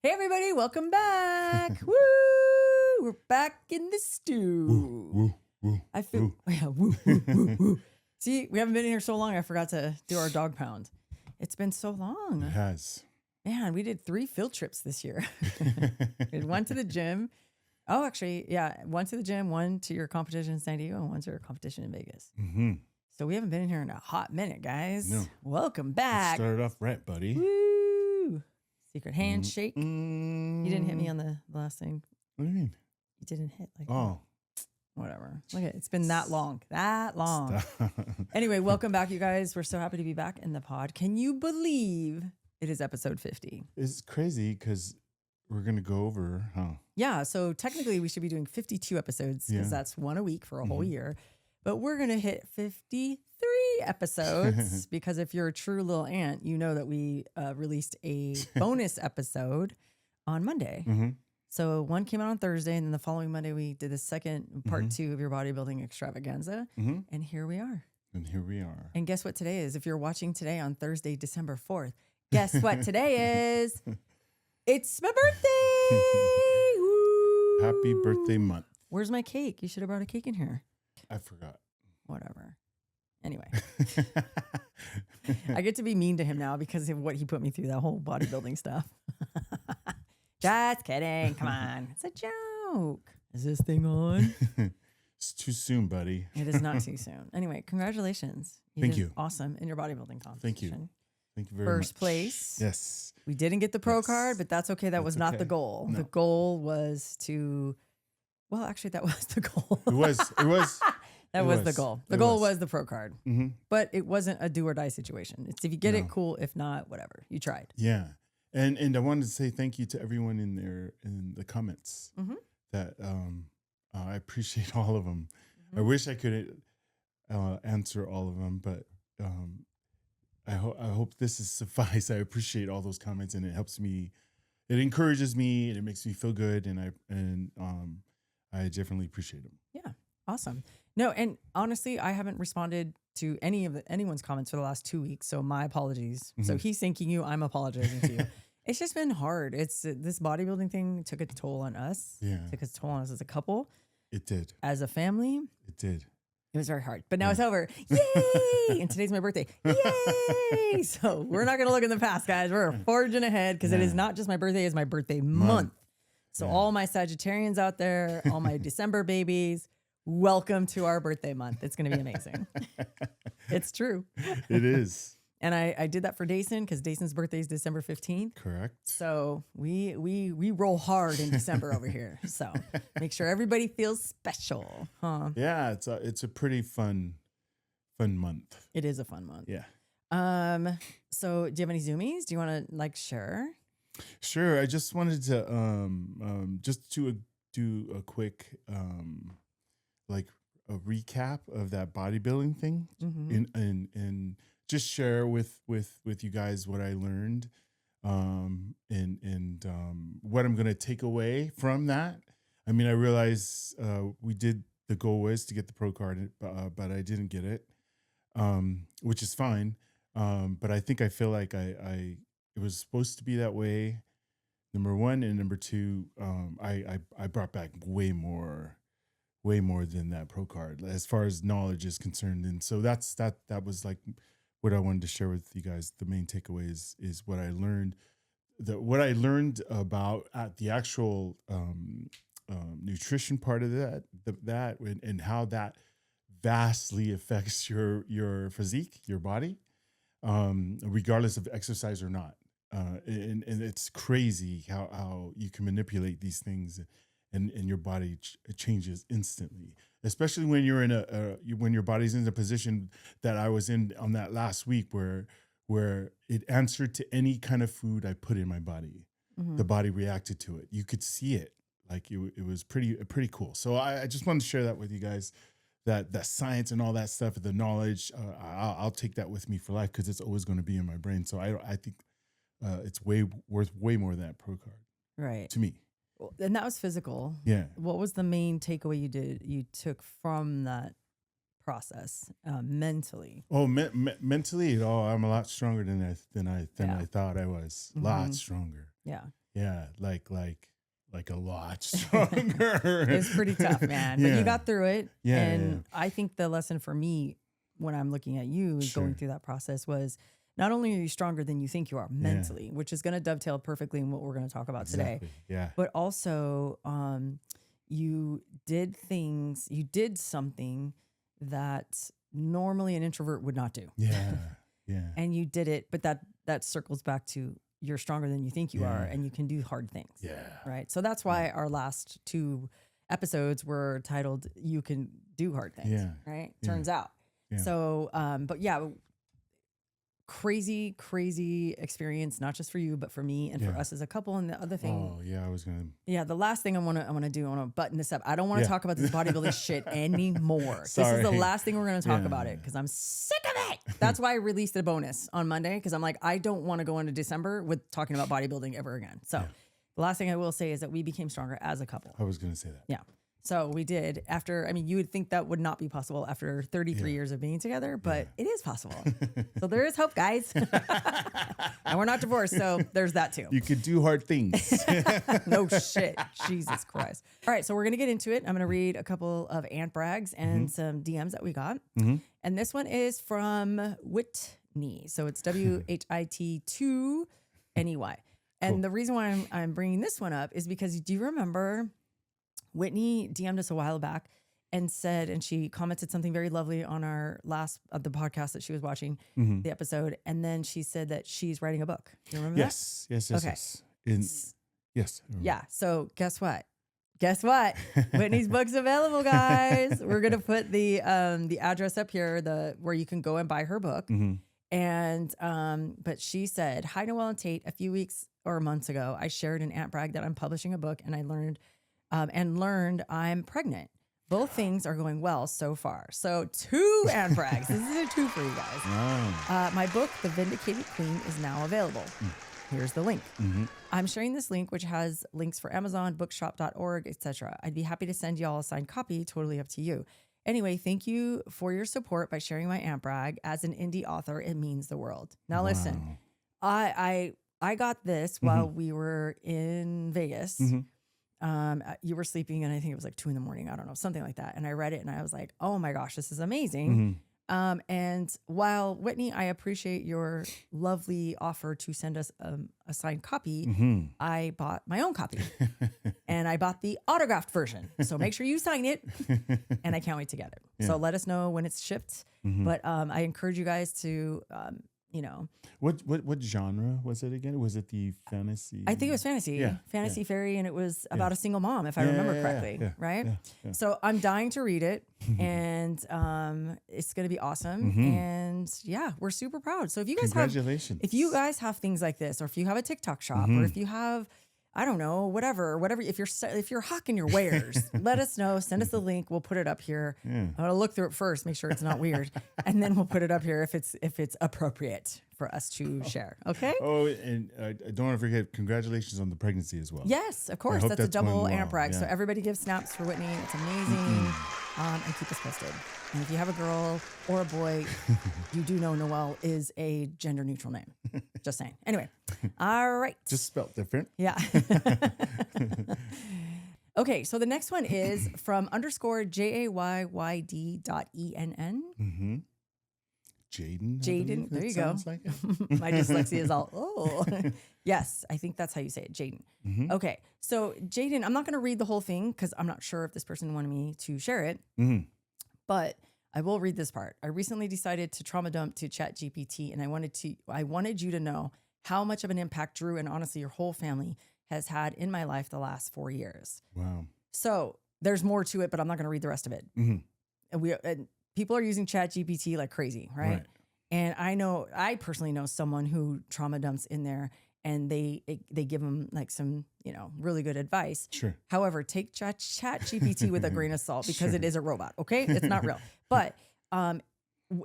Hey everybody, welcome back. Woo! We're back in the stew. Woo, woo, woo, I feel woo. yeah, woo, woo, woo, woo. See, we haven't been in here so long. I forgot to do our dog pound. It's been so long. It has. Man, we did 3 field trips this year. We went to the gym. Oh, actually, yeah, one to the gym, one to your competition in San Diego, and one to your competition in Vegas. Mm-hmm. So we haven't been in here in a hot minute, guys. No. Welcome Let's back. start it off right, buddy. Woo! Secret handshake. Mm-hmm. You didn't hit me on the last thing. What do you mean? You didn't hit like Oh. Whatever. Look at it. It's been that long. That long. Stop. Anyway, welcome back, you guys. We're so happy to be back in the pod. Can you believe it is episode 50? It's crazy because we're going to go over, Yeah. So technically, we should be doing 52 episodes because Yeah. that's one a week for a whole Mhm. year. But we're going to hit 53 episodes because if you're a true little ant, you know that we released a bonus episode on Monday. Mm-hmm. So one came out on Thursday, and then the following Monday, we did the second part 2 of your bodybuilding extravaganza. Mm-hmm. And here we are. And here we are. And guess what today is? If you're watching today on Thursday, December 4th, guess what today is? It's my birthday! Woo! Happy birthday month. Where's my cake? You should have brought a cake in here. I forgot. Whatever. Anyway, I get to be mean to him now because of what he put me through, that whole bodybuilding stuff. Just kidding. Come on. It's a joke. Is this thing on? It's too soon, buddy. It is not too soon. Anyway, congratulations. Thank did you. Awesome in your bodybuilding competition. Thank you. Thank you very much. First place. Yes. We didn't get the pro Yes. card, but that's okay. That was That's not the okay. goal. No. The goal was to, well, actually, that was the goal. It was. That It was the was. goal. The It goal was. was the pro card, Mm-hmm. but it wasn't a do or die situation. It's if you get No. it, cool. If not, whatever. You tried. Yeah. And I wanted to say thank you to everyone in the comments Mhm. that I appreciate all of them. I Mhm. wish I could answer all of them, but I hope this is suffice. I appreciate all those comments, and it helps me. It encourages me, and it makes me feel good, and I definitely appreciate them. Yeah. Awesome. No, and honestly, I haven't responded to anyone's comments for the last 2 weeks. So my apologies. So Mhm. he's thanking you. I'm apologizing to you. It's just been hard. It's this bodybuilding thing took a toll on us. Yeah, Took a toll on us as a couple, it did. as a family. It did. It was very hard, but now Yeah. it's over. Yay! And today's my birthday. Yay! So we're not going to look in the past, guys. We're forging ahead because it is Yeah. not just my birthday, it's my birthday month. So Yeah. all my Sagittarians out there, all my December babies, welcome to our birthday month. It's going to be amazing. It's true. It is. And I did that for Dason because Dason's birthday is December 15th. Correct. So we roll hard in December over here. So make sure everybody feels special, huh? Yeah, it's a pretty fun month. It is a fun month. Yeah. So do you have any zoomies? Do you want to share? Sure. I just wanted to just do a quick like a recap of that bodybuilding thing Mm-hmm. and just share with you guys what I learned and what I'm gonna take away from that. I mean, I realize the goal was to get the pro card, but I didn't get it, which is fine. But I think I feel like it was supposed to be that way. Number one, and number two, I brought back way more than that pro card as far as knowledge is concerned. And so that was like what I wanted to share with you guys. The main takeaway is what I learned. What I learned about at the actual nutrition part of that and how that vastly affects your physique, your body, regardless of exercise or not. And it's crazy how you can manipulate these things and your body changes instantly, especially when you're in when your body's in a position that I was in on that last week where it answered to any kind of food I put in my body. Mm-hmm. The body reacted to it. You could see it. Like it was pretty cool. So I just wanted to share that with you guys, that science and all that stuff, the knowledge. I'll take that with me for life because it's always going to be in my brain. So I think it's worth way more than that pro card, Right. to me. Well, and that was physical. Yeah. What was the main takeaway you took from that process mentally? Oh, mentally, I'm a lot stronger than I Yeah. thought I was. A Mhm. lot stronger. Yeah. Yeah, like a lot stronger. It's pretty tough, man. But you got through it. Yeah, And I think the lesson for me when I'm looking at you is going through that process was not only are you stronger than you think you are mentally, which is going to dovetail perfectly in what we're going to talk about today. Yeah. But also you did something that normally an introvert would not do. Yeah. Yeah. And you did it, but that circles back to you're stronger than you think you are, and you can do hard things. Yeah. Right. So that's why our last 2 episodes were titled "You Can Do Hard Things." Yeah. Right. Turns out. Yeah. So, but yeah, crazy experience, not just for you, but for me and for us as a couple. And the other thing. Oh yeah, I was gonna. Yeah, the last thing I want to button this up. I don't want to talk about this bodybuilding shit anymore. This is the last thing we're going to talk about it because I'm sick of it. That's why I released a bonus on Monday because I'm like, I don't want to go into December with talking about bodybuilding ever again. So the last thing I will say is that we became stronger as a couple. I was gonna say that. Yeah. So we did you would think that would not be possible after 33 years of being together, but it is possible. So there is hope, guys. And we're not divorced, so there's that too. You could do hard things. No shit. Jesus Christ. All right, so we're going to get into it. I'm going to read a couple of aunt brags and some DMs that we got. And this one is from Whitney. So it's WHIT2NEY. And the reason why I'm bringing this one up is because do you remember Whitney DM'd us a while back and said, and she commented something very lovely on our last of the podcast that she was watching the episode. And then she said that she's writing a book. You remember Yes. Okay. Yes. Yeah. So guess what? Whitney's book's available, guys. We're going to put the address up here, where you can go and buy her book. And, but she said, "Hi, Noelle and Tate. A few weeks or months ago, I shared an aunt brag that I'm publishing a book and I learned I'm pregnant. Both things are going well so far." So 2 aunt brags. This is a 2 for you guys. Wow. My book, The Vindicated Queen, is now available. Here's the link. I'm sharing this link, which has links for Amazon, bookshop.org, etc. I'd be happy to send y'all a signed copy. Totally up to you. Anyway, thank you for your support by sharing my aunt brag. As an indie author, it means the world. Now listen, I got this while we were in Vegas. You were sleeping and I think it was like 2 a.m. I don't know, something like that. And I read it and I was like, oh my gosh, this is amazing. And while Whitney, I appreciate your lovely offer to send us a signed copy, I bought my own copy and I bought the autographed version. So make sure you sign it and I can't wait to get it. So let us know when it's shipped. But I encourage you guys to, what genre was it again? Was it the fantasy? I think it was fantasy, fantasy fairy, and it was about a single mom, if I remember correctly, right? Yeah. So I'm dying to read it, and it's going to be awesome. And yeah, we're super proud. So if you guys if you guys have things like this, or if you have a TikTok shop, or if you have, I don't know, whatever, if you're hawking your wares, let us know. Send us the link. We'll put it up here. I'm gonna look through it first, make sure it's not weird, and then we'll put it up here if it's appropriate for us to share. Okay. Oh, and I don't want to forget, congratulations on the pregnancy as well. Yes, of course. That's a double aunt brag. So everybody give snaps for Whitney. It's amazing. And keep us posted. And if you have a girl or a boy, you do know Noelle is a gender neutral name. Just saying. Anyway. All right. Just spelled different. Yeah. Okay. So the next one is from _JAYYD.ENN. Jaden. There you go. Like my dyslexia is all, yes, I think that's how you say it. Jaden. Okay. So Jaden, I'm not going to read the whole thing because I'm not sure if this person wanted me to share it, but I will read this part. I recently decided to trauma dump to ChatGPT, and I wanted you to know how much of an impact Drew and honestly your whole family has had in my life the last 4 years. Wow. So there's more to it, but I'm not going to read the rest of it. And people are using ChatGPT like crazy, right? And I personally know someone who trauma dumps in there, and they give them like some, really good advice. Sure. However, take ChatGPT with a grain of salt because it is a robot. Okay, it's not real. But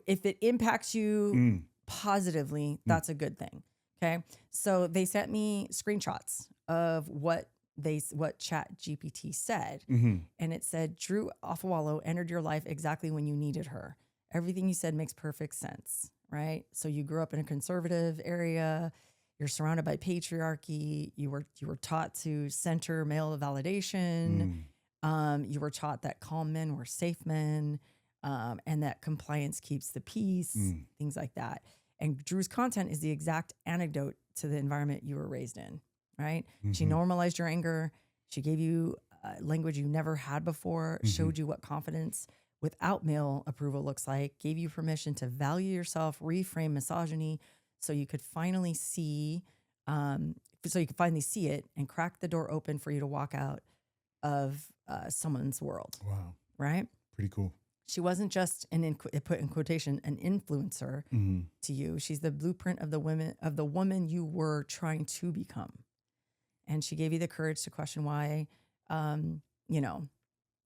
if it impacts you positively, that's a good thing. Okay, so they sent me screenshots of what ChatGPT said. And it said, Drew Offawalo entered your life exactly when you needed her. Everything you said makes perfect sense, right? So you grew up in a conservative area. You're surrounded by patriarchy. You were taught to center male validation. You were taught that calm men were safe men, and that compliance keeps the peace, things like that. And Dru's content is the exact antidote to the environment you were raised in, right? She normalized your anger. She gave you language you never had before, showed you what confidence without male approval looks like, gave you permission to value yourself, reframe misogyny so you could finally see it and crack the door open for you to walk out of someone's world. Wow. Right? Pretty cool. She wasn't just put in quotation, an influencer to you. She's the blueprint of the woman you were trying to become. And she gave you the courage to question why,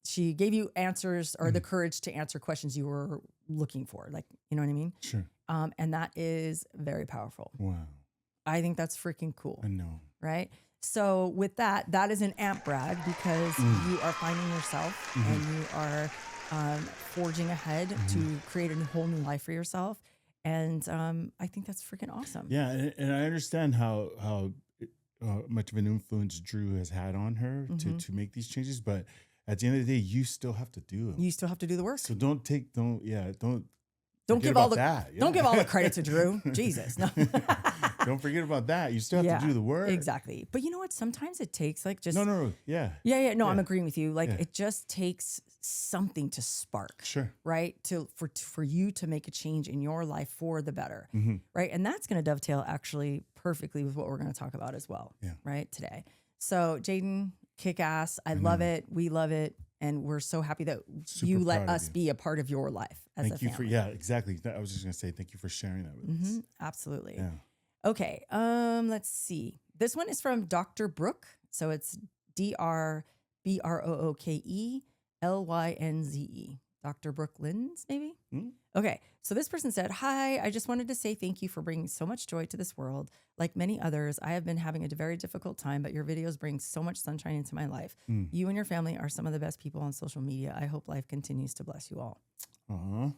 she gave you answers or the courage to answer questions you were looking for. Like, you know what I mean? Sure. And that is very powerful. Wow. I think that's freaking cool. I know. Right? So with that is an amp brag because you are finding yourself and you are forging ahead to create a whole new life for yourself. And I think that's freaking awesome. Yeah. And I understand how much of an influence Dru has had on her to make these changes. But at the end of the day, you still have to do them. You still have to do the work. So don't give all the credit to Dru. Jesus. No. Don't forget about that. You still have to do the work. Exactly. But you know what? Sometimes it takes like just No. Yeah. Yeah. No, I'm agreeing with you. Like it just takes something to spark. Sure. Right? For you to make a change in your life for the better. Right? And that's going to dovetail actually perfectly with what we're going to talk about as well. Yeah. Right? Today. So Jaden, kick ass. I love it. We love it. And we're so happy that you let us be a part of your life as a family. Exactly. I was just going to say, thank you for sharing that with us. Absolutely. Yeah. Okay. Let's see. This one is from Dr. Brooke. So it's DrBrookeLynze. Dr. Brooke Lynn's, maybe? Okay. So this person said, "Hi, I just wanted to say thank you for bringing so much joy to this world. Like many others, I have been having a very difficult time, but your videos bring so much sunshine into my life. You and your family are some of the best people on social media. I hope life continues to bless you all." I'm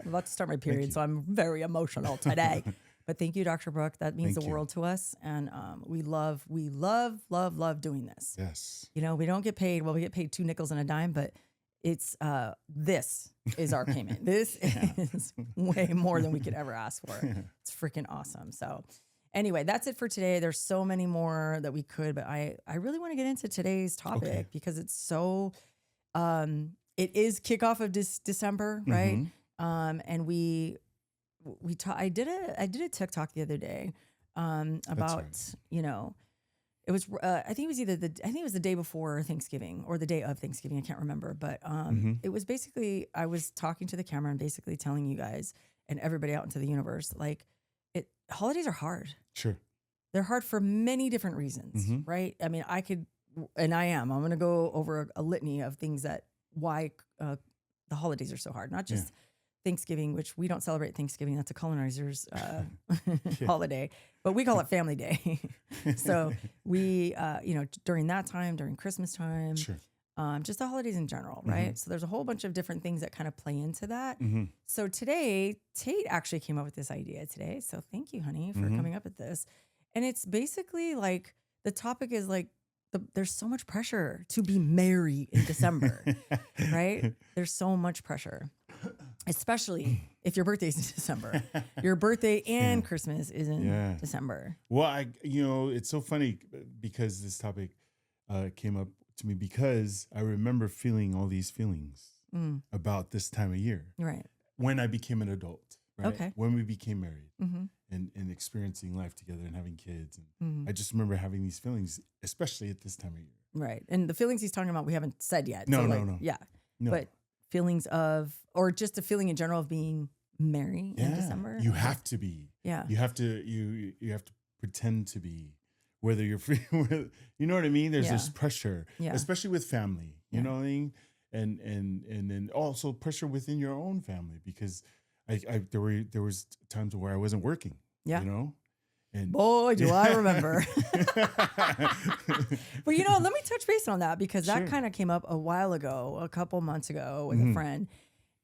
about to start my period, so I'm very emotional today. But thank you, Dr. Brooke. That means the world to us. And we love doing this. Yes. You know, we don't get paid. Well, we get paid 2 nickels and a dime, but it's this is our payment. This is way more than we could ever ask for. It's freaking awesome. So anyway, that's it for today. There's so many more that we could, but I really want to get into today's topic because it's so, it is kickoff of December, right? And I did a TikTok the other day about, it was I think it was the day before Thanksgiving or the day of Thanksgiving. I can't remember, but it was basically I was talking to the camera and basically telling you guys and everybody out into the universe, like, holidays are hard. Sure, they're hard for many different reasons, right? I mean, I'm going to go over a litany of things why the holidays are so hard, not just Thanksgiving, which we don't celebrate Thanksgiving. That's a colonizer's holiday, but we call it Family Day. So we, during that time, during Christmas time, just the holidays in general, right? So there's a whole bunch of different things that kind of play into that. So today, Tate actually came up with this idea today. So thank you, honey, for coming up with this. And it's basically like, the topic is like, there's so much pressure to be merry in December, right? There's so much pressure. Especially if your birthday's in December. Your birthday and Christmas is in December. Well, it's so funny because this topic came up to me because I remember feeling all these feelings about this time of year. Right. When I became an adult, right? Okay. When we became married and experiencing life together and having kids. And I just remember having these feelings, especially at this time of year. Right. And the feelings he's talking about, we haven't said yet. No. Yeah. No. But feelings of, or just a feeling in general of being merry in December. You have to be. Yeah. You have to pretend to be, whether you're free, you know what I mean? There's this pressure, especially with family, you know what I mean? And then also pressure within your own family, because there was times where I wasn't working, you know? And boy, do I remember. But let me touch base on that because that kind of came up a while ago, a couple months ago with a friend.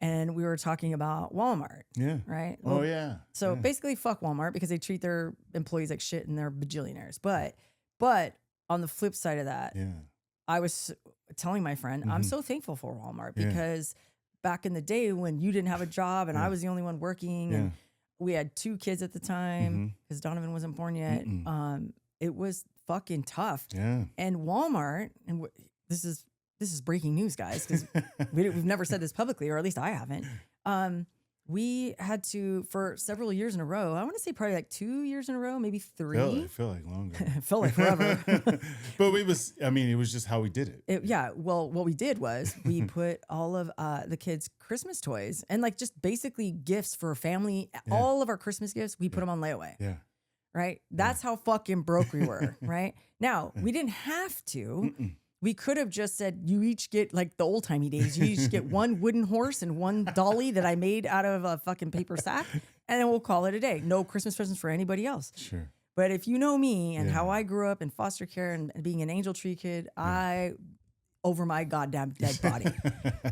and we were talking about Walmart. Yeah. Right. Oh yeah. So yeah. basically, fuck Walmart because they treat their employees like shit and they're bajillionaires. But on the flip side of that, Yeah. I was telling my friend, I'm so thankful for Walmart because back in the day when you didn't have a job and I was the only one working and we had 2 kids at the time because Donovan wasn't born yet. It was fucking tough. Yeah. And Walmart, and this is breaking news, guys, because we've never said this publicly, or at least I haven't. We had to, for several years in a row, I want to say probably like 2 years in a row, maybe 3. I feel like longer. Felt like forever. But it was just how we did it. Yeah. Well, what we did was we put all of the kids' Christmas toys and like just basically gifts for family. All of our Christmas gifts, we put them on layaway. Yeah. Right. That's how fucking broke we were. Right. Now, we didn't have to. We could have just said, you each get, like the old timey days, you each get 1 wooden horse and 1 dolly that I made out of a fucking paper sack, and then we'll call it a day. No Christmas presents for anybody else. Sure. But if you know me and how I grew up in foster care and being an angel tree kid, I over my goddamn dead body.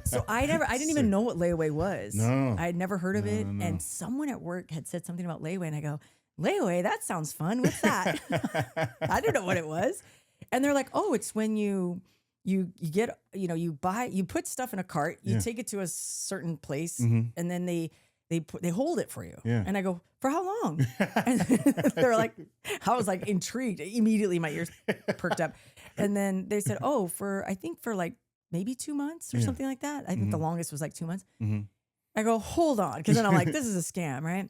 So I didn't even know what layaway was. No. I had never heard of it. No. And someone at work had said something about layaway, and I go, layaway? That sounds fun. What's that? I didn't know what it was. And they're like, oh, it's when you get, you put stuff in a cart, you take it to a certain place, and then they hold it for you. Yeah. And I go, for how long? And they're like, I was like intrigued. Immediately my ears perked up. And then they said, oh, I think for like maybe 2 months or something like that. I think the longest was like 2 months. I go, hold on. Because then I'm like, this is a scam, right?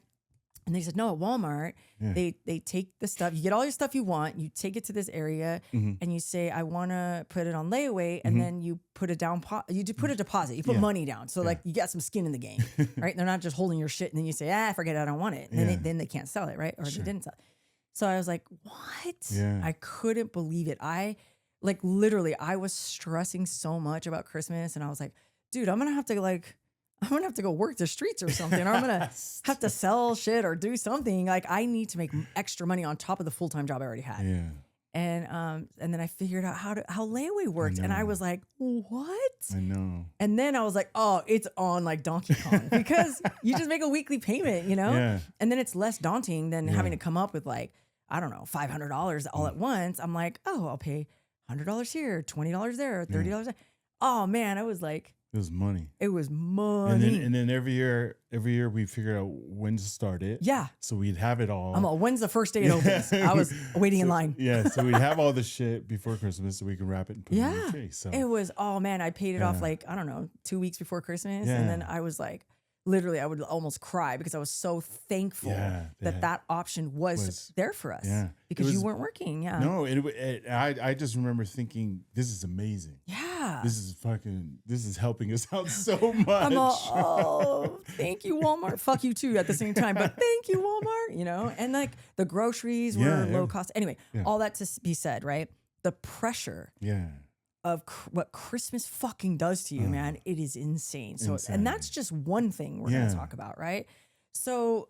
And they said, no, at Walmart, they take the stuff, you get all your stuff you want, you take it to this area and you say, I want to put it on layaway. And then you put a put a deposit, you put money down. So like you got some skin in the game, right? They're not just holding your shit and then you say, forget it, I don't want it. And then they can't sell it, right? Or they didn't sell it. So I was like, what? Yeah. I couldn't believe it. Like literally, I was stressing so much about Christmas and I was like, dude, I'm going to have to go work the streets or something, or I'm going to have to sell shit or do something. Like I need to make extra money on top of the full-time job I already had. Yeah. And then I figured out how layaway worked. And I was like, what? I know. And then I was like, oh, it's on like Donkey Kong because you just make a weekly payment, Yeah. And then it's less daunting than having to come up with like, I don't know, $500 all at once. I'm like, oh, I'll pay $100 here, $20 there, $30 there. Oh man, I was like, it was money. It was money. And then every year we figured out when to start it. Yeah. So we'd have it all. I'm all, when's the first day it opens? I was waiting in line. Yeah. So we'd have all the shit before Christmas so we can wrap it and put it in the tree. So it was, oh man, I paid it off like, I don't know, 2 weeks before Christmas. And then I was like, literally, I would almost cry because I was so thankful that option was there for us. Yeah. Because you weren't working. Yeah. No, I just remember thinking, this is amazing. Yeah. This is helping us out so much. I'm all, oh, thank you, Walmart. Fuck you too at the same time, but thank you, Walmart, and like the groceries were low cost. Anyway, all that to be said, right? The pressure of what Christmas fucking does to you, man, it is insane. So, and that's just one thing we're going to talk about, right? So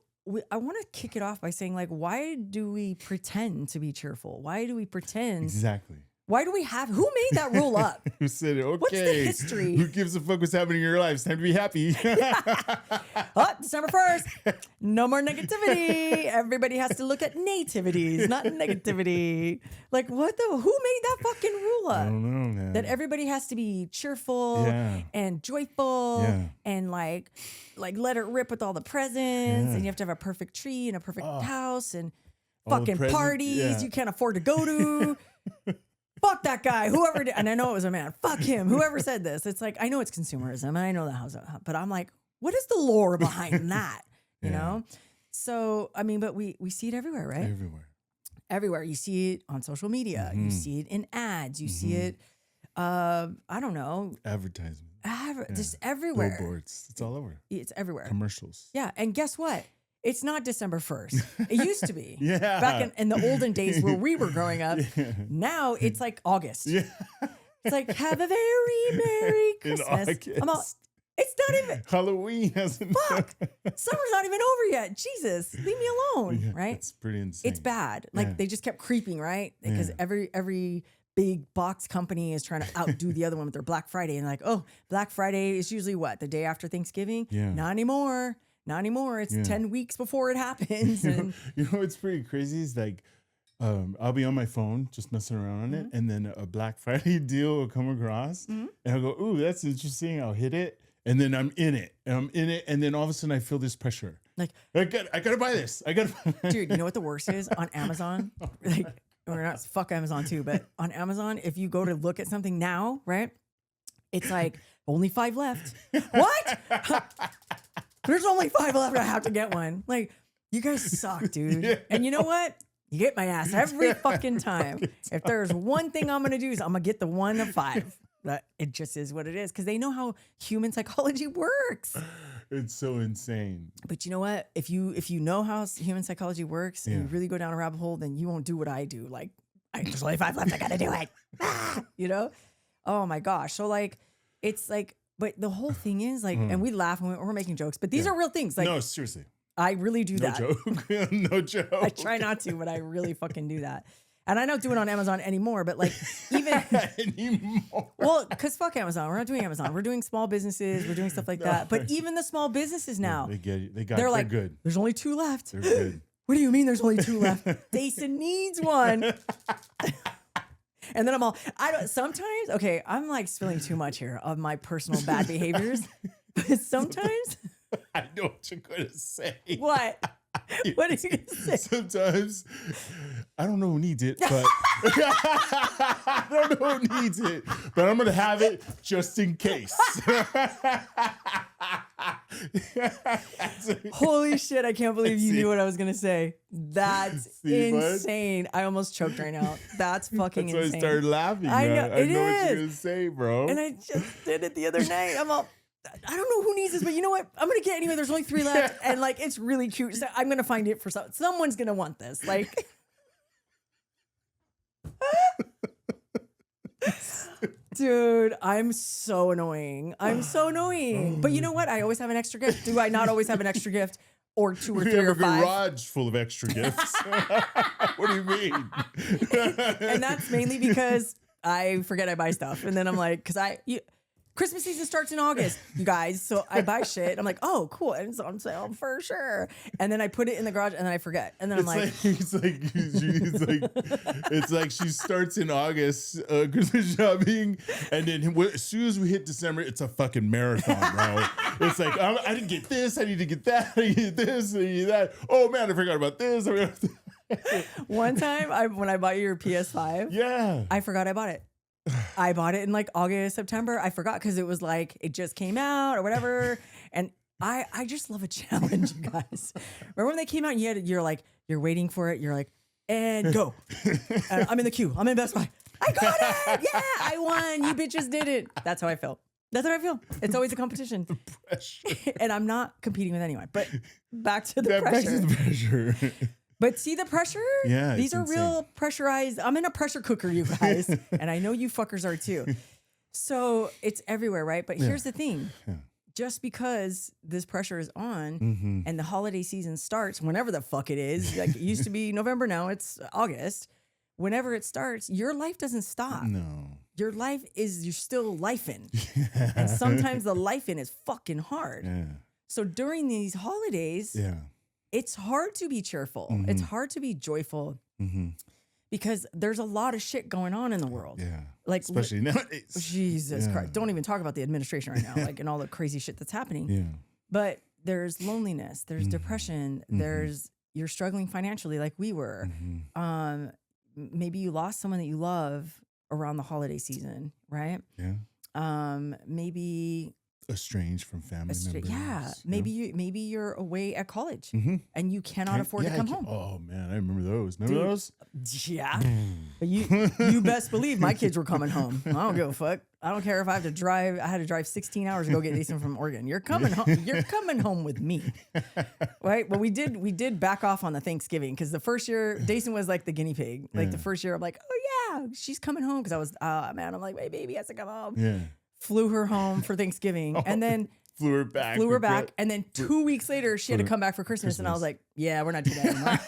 I want to kick it off by saying, like, why do we pretend to be cheerful? Why do we pretend? Exactly. Why do we have? Who made that rule up? Who said it? Okay. What's the history? Who gives a fuck what's happening in your life? It's time to be happy. Oh, December 1st. No more negativity. Everybody has to look at nativities, not negativity. Like, what the? Who made that fucking rule up? I don't know, man. That everybody has to be cheerful and joyful and like let it rip with all the presents, and you have to have a perfect tree and a perfect house and fucking parties you can't afford to go to. Fuck that guy, whoever did, and I know it was a man. Fuck him, whoever said this. It's like, I know it's consumerism, and I know the house, but I'm like, what is the lore behind that? You know? So, I mean, but we see it everywhere, right? Everywhere. You see it on social media. You see it in ads. You see it, I don't know. Advertisement. Just everywhere. Billboards. It's all over. It's everywhere. Commercials. Yeah, and guess what? It's not December 1st. It used to be. Back in the olden days where we were growing up. Now it's like August. Yeah. It's like, have a very Merry Christmas. I'm all, it's not even. Halloween hasn't. Fuck. Summer's not even over yet. Jesus, leave me alone. Right? It's pretty insane. It's bad. Like they just kept creeping, right? Because every big box company is trying to outdo the other one with their Black Friday. And like, oh, Black Friday is usually what? The day after Thanksgiving? Yeah. Not anymore. Not anymore. It's 10 weeks before it happens. And You know what's pretty crazy is like, I'll be on my phone just messing around on it, and then a Black Friday deal will come across, and I'll go, "Ooh, that's interesting." I'll hit it, and then I'm in it, and then all of a sudden I feel this pressure. like, I gotta buy this. I gotta. dude, you know what the worst is on Amazon? Like, or not, fuck Amazon too, but on Amazon, if you go to look at something now, right? It's like only 5 left. What? There's only 5 left. I have to get one. Like, you guys suck, dude. Yeah. And you know what? You get my ass every fucking time. If there's one thing I'm gonna do is I'm gonna get the 1 of 5. That it just is what it is because they know how human psychology works. It's so insane. But you know what? If you know how human psychology works and you really go down a rabbit hole, then you won't do what I do. Like, there's only 5 left. I gotta do it. You know? Oh my gosh. So like, it's like, but the whole thing is like, and we laugh when we're making jokes, but these are real things. Like, No, seriously. I really do No that. joke. No joke. I try not to, but I really fucking do that. And I don't do it on Amazon anymore, but like even anymore. well, because fuck Amazon. We're not doing Amazon. We're doing small businesses. We're doing stuff like that. But even the small businesses now, They get it. they're like, good. there's only 2 left. They're good. What do you mean there's only 2 left? Dason needs one. And then sometimes, okay, I'm like spilling too much here of my personal bad behaviors. But sometimes. I know what you're going to say. What? What are you going to say? Sometimes, I don't know who needs it, but I don't know who needs it, but I'm going to have it just in case. Holy shit, I can't believe you knew what I was going to say. That's See, bud? insane. I almost choked right now. That's fucking That's why insane. I started laughing. I know, I it know what is. you're going to say, bro. And I just did it the other night. I'm all, I don't know who needs this, but you know what? I'm going to get anyway. There's only 3 left. And like, it's really cute. So I'm going to find it for someone's going to want this. Like, dude, I'm so annoying. I'm so annoying. But you know what? I always have an extra gift. Do I not always have an extra gift? Or 2 or 3 We have or a 5? garage full of extra gifts. What do you mean? And that's mainly because I forget I buy stuff. And then I'm like, Christmas season starts in August, you guys. So I buy shit. I'm like, oh, cool. And it's on sale for sure. And then I put it in the garage and then I forget. And then I'm like, it's like she starts in August Christmas shopping, and then as soon as we hit December, it's a fucking marathon, bro. It's like I didn't get this, I need to get that, I need to get this, I need that. Oh man, I forgot about this. one time when I bought your PS5, Yeah, I forgot I bought it. I bought it in like August, September. I forgot because it was like it just came out or whatever. And I just love a challenge, you guys. Remember when they came out and you're waiting for it. You're like, and go. And I'm in the queue. I'm in Best Buy. I got it. Yeah, I won. You bitches did it. That's how I felt. That's how I feel. It's always a competition. And I'm not competing with anyone. But back to the pressure. Back to the pressure. But see the pressure? Yeah. These are real pressurized. I'm in a pressure cooker, you guys. And I know you fuckers are too. So it's everywhere, right? But here's the thing. Yeah. Just because this pressure is on and the holiday season starts, whenever the fuck it is, like it used to be November, now it's August. Whenever it starts, your life doesn't stop. No. Your life is, you're still lifing. And sometimes the lifing is fucking hard. Yeah. So during these holidays, it's hard to be cheerful. It's hard to be joyful because there's a lot of shit going on in the world. Yeah. Like, especially nowadays. Jesus Christ. Don't even talk about the administration right now, like, and all the crazy shit that's happening. Yeah. But there's loneliness, there's depression, there's, you're struggling financially like we were. Maybe you lost someone that you love around the holiday season, right? Yeah. Maybe estranged from family members. Yeah. Maybe you're away at college and you cannot afford to come home. Oh man, I remember those. Remember those? Yeah. But you best believe my kids were coming home. I don't give a fuck. I don't care if I have to drive. I had to drive 16 hours to go get Jason from Oregon. You're coming home. You're coming home with me, right? But we did back off on the Thanksgiving because the first year Jason was like the guinea pig. Like the first year, I'm like, oh yeah, she's coming home because I was man. I'm like, my baby has to come home. Yeah. Flew her home for Thanksgiving and then flew her back. And then 2 weeks later, she had to come back for Christmas. And I was like, yeah, we're not doing that anymore.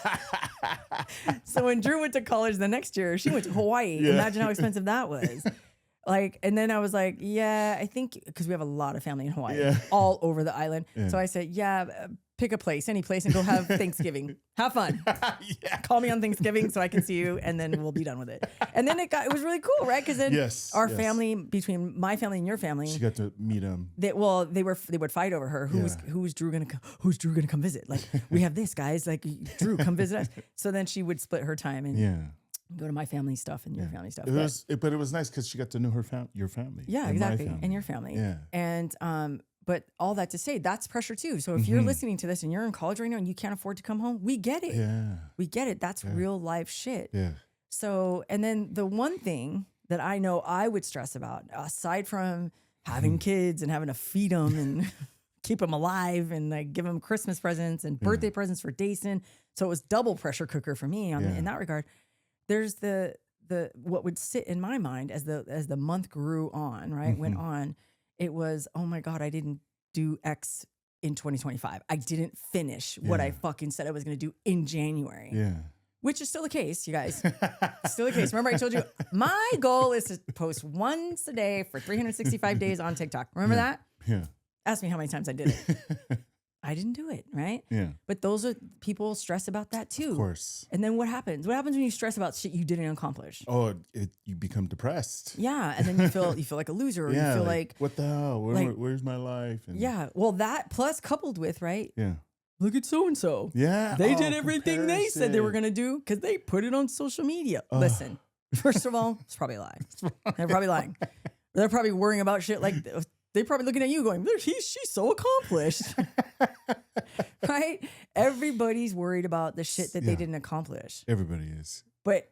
So when Drew went to college the next year, she went to Hawaii. Yeah. Imagine how expensive that was. Like, and then I was like, yeah, I think, because we have a lot of family in Hawaii, all over the island. Yeah. So I said, yeah, pick a place, any place, and go have Thanksgiving. Have fun. Call me on Thanksgiving so I can see you, and then we'll be done with it. And then it was really cool, right? Because then our family, between my family and your family, she got to meet him. they would fight over her. Who's Drew gonna come visit? Like, we have this, guys. Like, Drew, come visit us. So then she would split her time and go to my family stuff and your family stuff. But it was nice because she got to know your family. Yeah, exactly, and your family. Yeah, and but all that to say, that's pressure too. So if you're listening to this and you're in college right now and you can't afford to come home, we get it. Yeah, we get it. That's real life shit. Yeah. So, and then the one thing that I know I would stress about, aside from having kids and having to feed them and keep them alive and like give them Christmas presents and birthday presents for Dason, so it was double pressure cooker for me in that regard. There's the what would sit in my mind as the month grew on, right? Went on. It was, oh my God, I didn't do X in 2025. I didn't finish what I fucking said I was going to do in January. Yeah. Which is still the case, you guys. Still the case. Remember, I told you my goal is to post once a day for 365 days on TikTok. Remember that? Yeah. Ask me how many times I did it. I didn't do it, right? Yeah. But those are people stress about that too. Of course. And then what happens? What happens when you stress about shit you didn't accomplish? Oh, you become depressed. Yeah, and then you feel like a loser, or you feel like what the hell? Where's my life? And well, that plus coupled with Yeah. Look at so and so. Yeah. They did everything they said they were gonna do because they put it on social media. Listen, first of all, it's probably a lie. They're probably lying. They're probably worrying about shit like they're probably looking at you going, she's so accomplished. Right? Everybody's worried about the shit that they didn't accomplish. Everybody is. But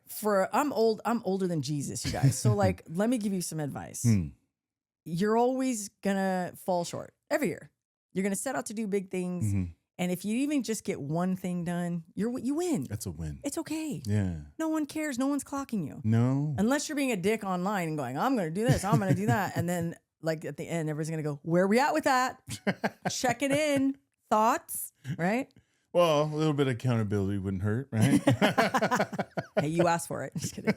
I'm older than Jesus, you guys. So like, let me give you some advice. You're always gonna fall short every year. You're gonna set out to do big things. And if you even just get one thing done, you win. That's a win. It's okay. Yeah. No one cares. No one's clocking you. No. Unless you're being a dick online and going, I'm gonna do this, I'm gonna do that. And then like at the end, everybody's gonna go, where are we at with that? Check it in. Thoughts, right? Well, a little bit of accountability wouldn't hurt, right? Hey, you asked for it. Just kidding.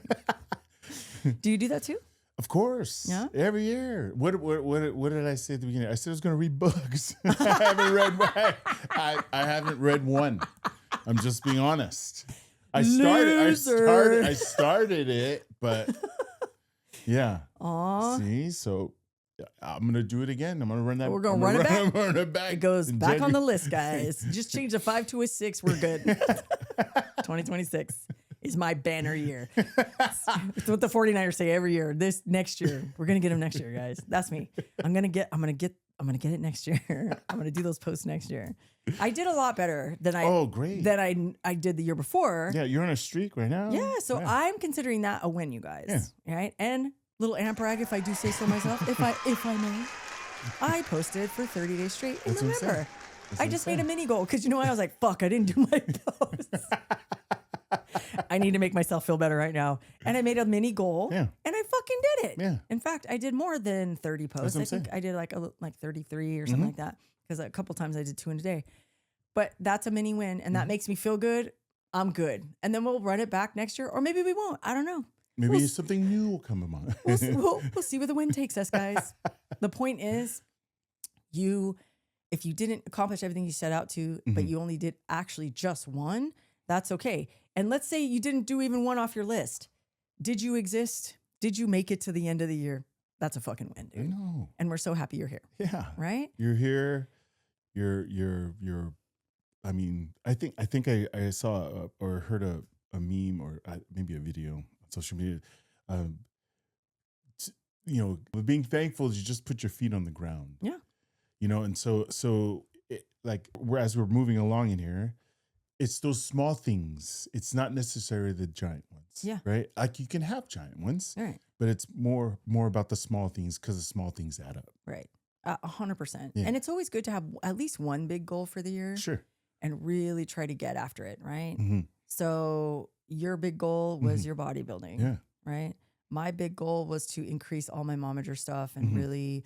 Do you do that too? Of course. Yeah. Every year. What did I say at the beginning? I said I was going to read books. I haven't read one. I haven't read one. I'm just being honest. I started it, but yeah. Aw. See, so I'm gonna do it again. I'm gonna run that. We're gonna run it back. I'm gonna run it back. It goes back January. on the list, guys. Just change the 5 to a 6. We're good. 2026 is my banner year. It's what the 49ers say every year. This next year, we're gonna get them next year, guys. That's me. I'm gonna get it next year. I'm gonna do those posts next year. I did a lot better than I did the year before. Yeah, you're on a streak right now. Yeah, so I'm considering that a win, you guys. Yeah. Right? And little amp rag, if I do say so myself, if I may. I posted for 30 days straight in November. I just made a mini goal because I was like, fuck, I didn't do my posts. I need to make myself feel better right now. And I made a mini goal and I fucking did it. Yeah. In fact, I did more than 30 posts. I think I did like 33 or something like that because a couple times I did 2 in a day. But that's a mini win and that makes me feel good. I'm good. And then we'll run it back next year or maybe we won't. I don't know. Maybe something new will come along. We'll see where the wind takes us, guys. The point is, if you didn't accomplish everything you set out to, but you only did actually just one, that's okay. And let's say you didn't do even one off your list. Did you exist? Did you make it to the end of the year? That's a fucking win, dude. I know. And we're so happy you're here. Yeah. Right? You're here. You're I mean, I think I saw or heard a meme or maybe a video social media, being thankful is you just put your feet on the ground. Yeah. And so whereas we're moving along in here, it's those small things. It's not necessarily the giant ones. Yeah. Right. Like you can have giant ones, right, but it's more about the small things because the small things add up. Right. 100%. Yeah. And it's always good to have at least one big goal for the year. Sure. And really try to get after it. Right. Mm-hmm. So your big goal was your bodybuilding. Yeah. Right. My big goal was to increase all my momager stuff and really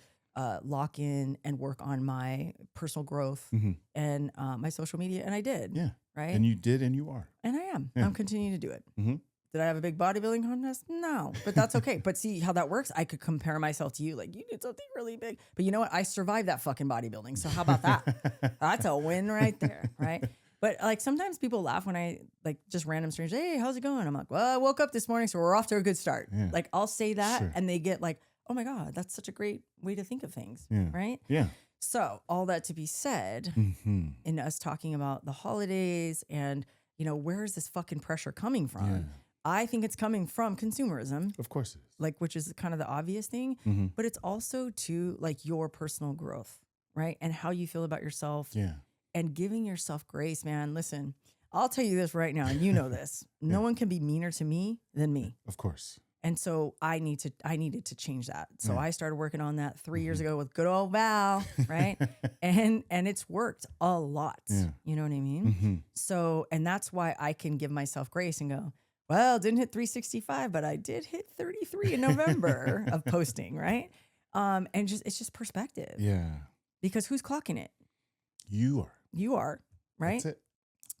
lock in and work on my personal growth and my social media. And I did. Yeah. right? And you did, and you are. And I am. Yeah. I'm continuing to do it. Mm-hmm. Did I have a big bodybuilding contest? No, but that's okay. But see how that works? I could compare myself to you. Like, you did something really big. But you know what? I survived that fucking bodybuilding. So how about that? That's a win right there, right? But like sometimes people laugh when I like just random strangers, hey, how's it going? I'm like, well, I woke up this morning, so we're off to a good start. Yeah. Like I'll say that Sure. and they get like, oh my God, that's such a great way to think of things, Yeah. right? Yeah. So all that to be said, Mm-hmm. in us talking about the holidays and, you know, where is this fucking pressure coming from? Yeah. I think it's coming from consumerism, Of course it is. like, which is kind of the obvious thing, Mm-hmm. but it's also to like your personal growth, right? And how you feel about yourself Yeah. and giving yourself grace, man. Listen, I'll tell you this right now, and you know this. No one can be meaner to me than me. Of course. And so I needed to change that. So Yeah. I started working on that 3 years ago with good old Val, right? and it's worked a lot. Yeah. You know what I mean? Mm-hmm. So, and that's why I can give myself grace and go, well, didn't hit 365, but I did hit 33 in November of posting, right? And just it's just perspective. Yeah. Because who's clocking it? You are. You are, right? That's it.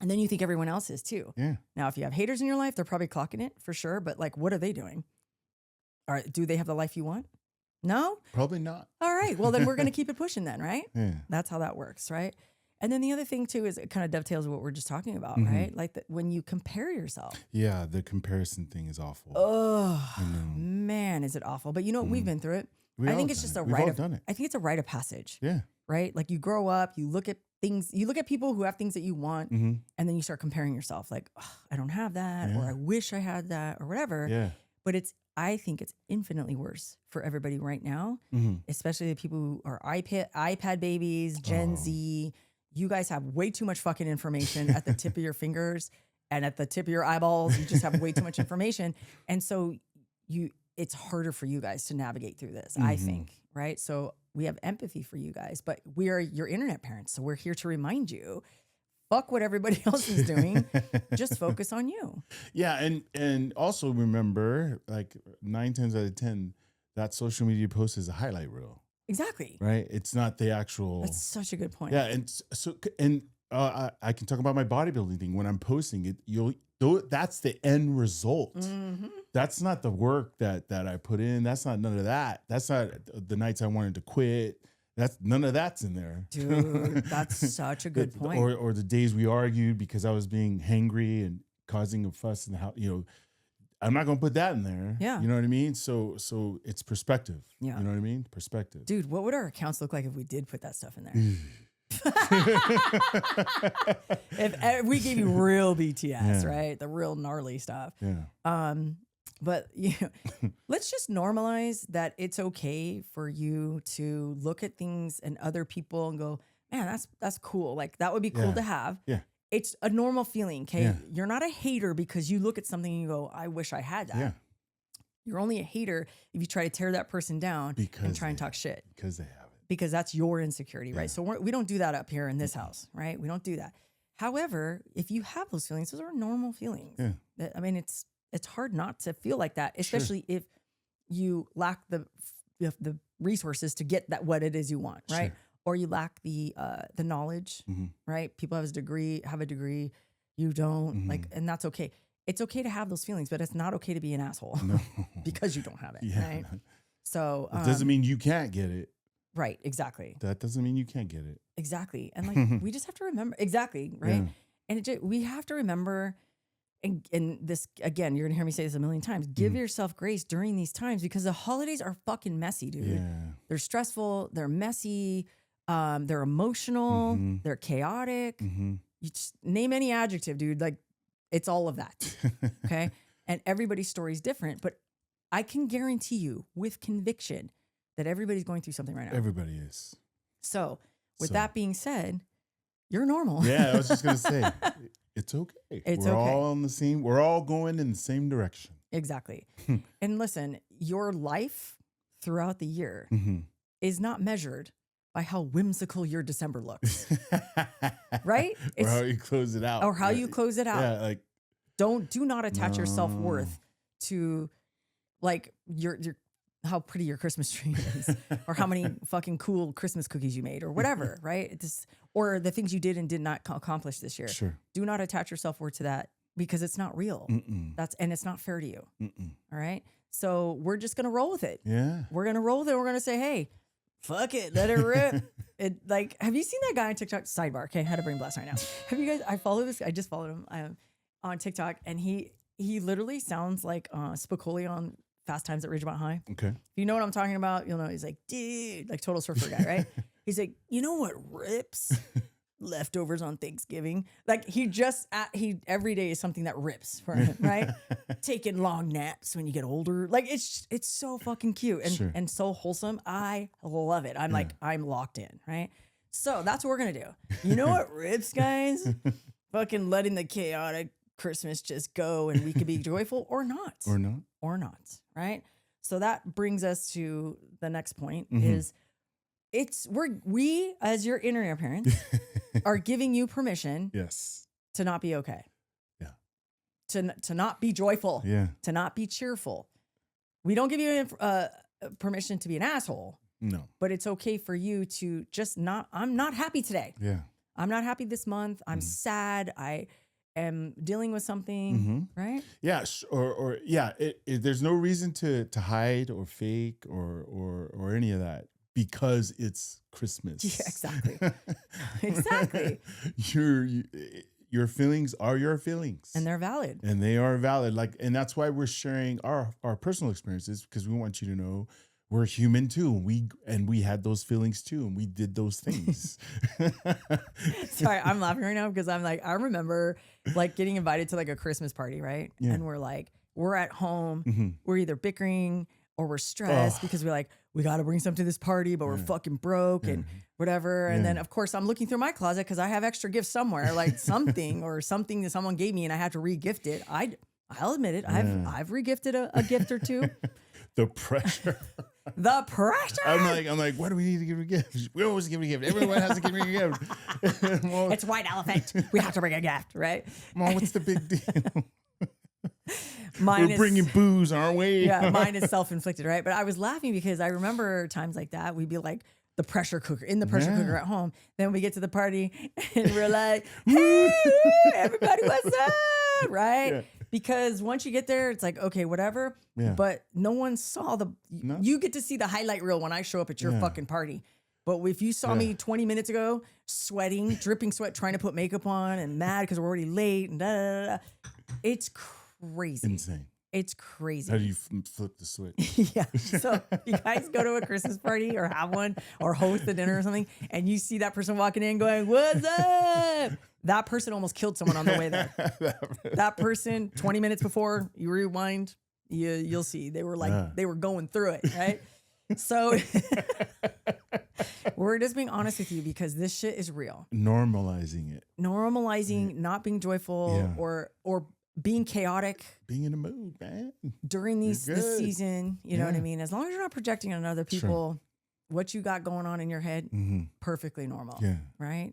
And then you think everyone else is too. Yeah. Now, if you have haters in your life, they're probably clocking it for sure. But like, what are they doing? All right, do they have the life you want? No? Probably not. All right. Well, then we're going to keep it pushing then, right? Yeah. That's how that works, right? And then the other thing too is it kind of dovetails with what we're just talking about, Mhm. right? Like when you compare yourself. Yeah. The comparison thing is awful. Oh, I know. man, is it awful. But you know what? We've been through it. We I all think it's done just it. a We've rite all of done it. I think it's a rite of passage, Yeah. right? Like you grow up, you look at things, you look at people who have things that you want, Mm-hmm. and then you start comparing yourself like, oh, I don't have that, or Yeah. I wish I had that, or whatever. Yeah. But I think it's infinitely worse for everybody right now, Mm-hmm. especially the people who are iPad babies, Gen Oh. Z. You guys have way too much fucking information at the tip of your fingers and at the tip of your eyeballs. You just have way too much information. And so it's harder for you guys to navigate through this, I Mhm. think, right? So we have empathy for you guys, but we are your internet parents. So we're here to remind you, fuck what everybody else is doing. Just focus on you. Yeah, and also remember, like 9 times out of 10, that social media post is a highlight reel, Exactly. right? It's not the actual. That's such a good point. Yeah, and I can talk about my bodybuilding thing. When I'm posting it, that's the end result. Mhm. That's not the work that I put in. That's not none of that. That's not the nights I wanted to quit. That's none of that's in there, Dude, that's such a good point. Or the days we argued because I was being hangry and causing a fuss in the house. I'm not gonna put that in there. Yeah. You know what I mean? So it's perspective. Yeah. You know what I mean? Perspective. Dude, what would our accounts look like if we did put that stuff in there? If we gave you real BTS, Yeah. right? The real gnarly stuff. Yeah. But let's just normalize that it's okay for you to look at things and other people and go, man, that's cool. Like that would be cool Yeah. to have. Yeah. It's a normal feeling. Okay. Yeah. You're not a hater because you look at something and you go, I wish I had that. Yeah. You're only a hater if you try to tear that person down and try and talk shit. Because they have it. Because that's your insecurity, Yeah. right? So we don't do that up here in this house, right? We don't do that. However, if you have those feelings, those are normal feelings. Yeah. I mean, it's hard not to feel like that, especially if you lack the resources to get that what it is you want, right? Sure. Or you lack the knowledge, Mhm. right? People have a degree, you don't, Mhm. like, and that's okay. It's okay to have those feelings, but it's not okay to be an asshole No. because you don't have it, Yeah. right? So It doesn't mean you can't get it. right, exactly. That doesn't mean you can't get it. Exactly. And like, we just have to remember, exactly, right? Yeah. And we have to remember, and this, again, you're going to hear me say this a million times, give yourself grace during these times because the holidays are fucking messy, dude. Yeah. They're stressful, they're messy, they're emotional, Mhm. they're chaotic. Mm-hmm. You just name any adjective, dude. Like, it's all of that, okay? And everybody's story is different, but I can guarantee you with conviction that everybody's going through something right now. Everybody is. So, with So- that being said, you're normal. Yeah, I was just gonna say, it's okay. It's we're okay. all on the same. We're all going in the same direction. Exactly. And listen, your life throughout the year Mm-hmm. is not measured by how whimsical your December looks, right? Or how you close it out. Or how Yeah. you close it out. Yeah, like Do not attach your No. self-worth to like how pretty your Christmas tree is, or how many fucking cool Christmas cookies you made, or whatever, right? Or the things you did and did not accomplish this year. Sure. Do not attach your self-worth to that because it's not real. And it's not fair to you. All right. So we're just gonna roll with it. Yeah. We're gonna roll with it. We're gonna say, hey, fuck it, let it rip. Have you seen that guy on TikTok? Sidebar. Okay, had to bring Blast right now. Have you guys? I follow this. I just followed him on TikTok, and he literally sounds like Spicoli on Fast Times at Ridgemont High. Okay. If you know what I'm talking about, you'll know. He's like, dude, like total surfer guy, right? He's like, you know what rips? Leftovers on Thanksgiving. Like he every day is something that rips for him, right? Taking long naps when you get older. Like it's so fucking cute and so wholesome. I love it. I'm like, I'm locked in, right? So that's what we're gonna do. You know what rips, guys? Fucking letting the chaotic Christmas just go, and we could be joyful or not. Or not, right? So that brings us to the next point is we as your inner parents are giving you permission to not be okay. Yeah. To not be joyful. Yeah. To not be cheerful. We don't give you permission to be an asshole. No. But it's okay for you to just I'm not happy today. Yeah. I'm not happy this month. I'm sad. I am dealing with something, right? Yeah, or there's no reason to hide or fake or any of that because it's Christmas. Yeah, exactly. Exactly. Your feelings are your feelings, and they're valid. And they are valid. And that's why we're sharing our personal experiences, because we want you to know we're human too. We had those feelings too, and we did those things. Sorry, I'm laughing right now because I'm like, I remember like getting invited to like a Christmas party, right? Yeah. And we're at home, we're either bickering or we're stressed because we got to bring something to this party, but we're fucking broke and whatever. And then of course I'm looking through my closet because I have extra gifts somewhere, like something that someone gave me and I had to re-gift it. I'll admit it. I've re-gifted a gift or two. The pressure. The pressure. I'm like, why do we need to give a gift? We always give a gift. Everyone has to give me a gift. It's white elephant. We have to bring a gift, right? Mom, what's the big deal? We're bringing booze, aren't we? Yeah, mine is self-inflicted, right? But I was laughing because I remember times like that. We'd be like the pressure cooker cooker at home. Then we get to the party and we're like, hey, everybody, what's up? Right? Yeah. Because once you get there, it's like, okay, whatever. Yeah. But no one saw you get to see the highlight reel when I show up at your fucking party. But if you saw me 20 minutes ago, sweating, dripping sweat, trying to put makeup on and mad because we're already late and it's crazy. Insane. It's crazy. How do you flip the switch? Yeah. So you guys go to a Christmas party or have one or host a dinner or something, and you see that person walking in going, what's up? That person almost killed someone on the way there. That person, 20 minutes before you rewind, you'll see they were they were going through it, right? So we're just being honest with you because this shit is real. Normalizing it. Not being joyful or being chaotic. Being in the mood, man. During this season, you know what I mean? As long as you're not projecting on other people what you got going on in your head, perfectly normal. Yeah. Right?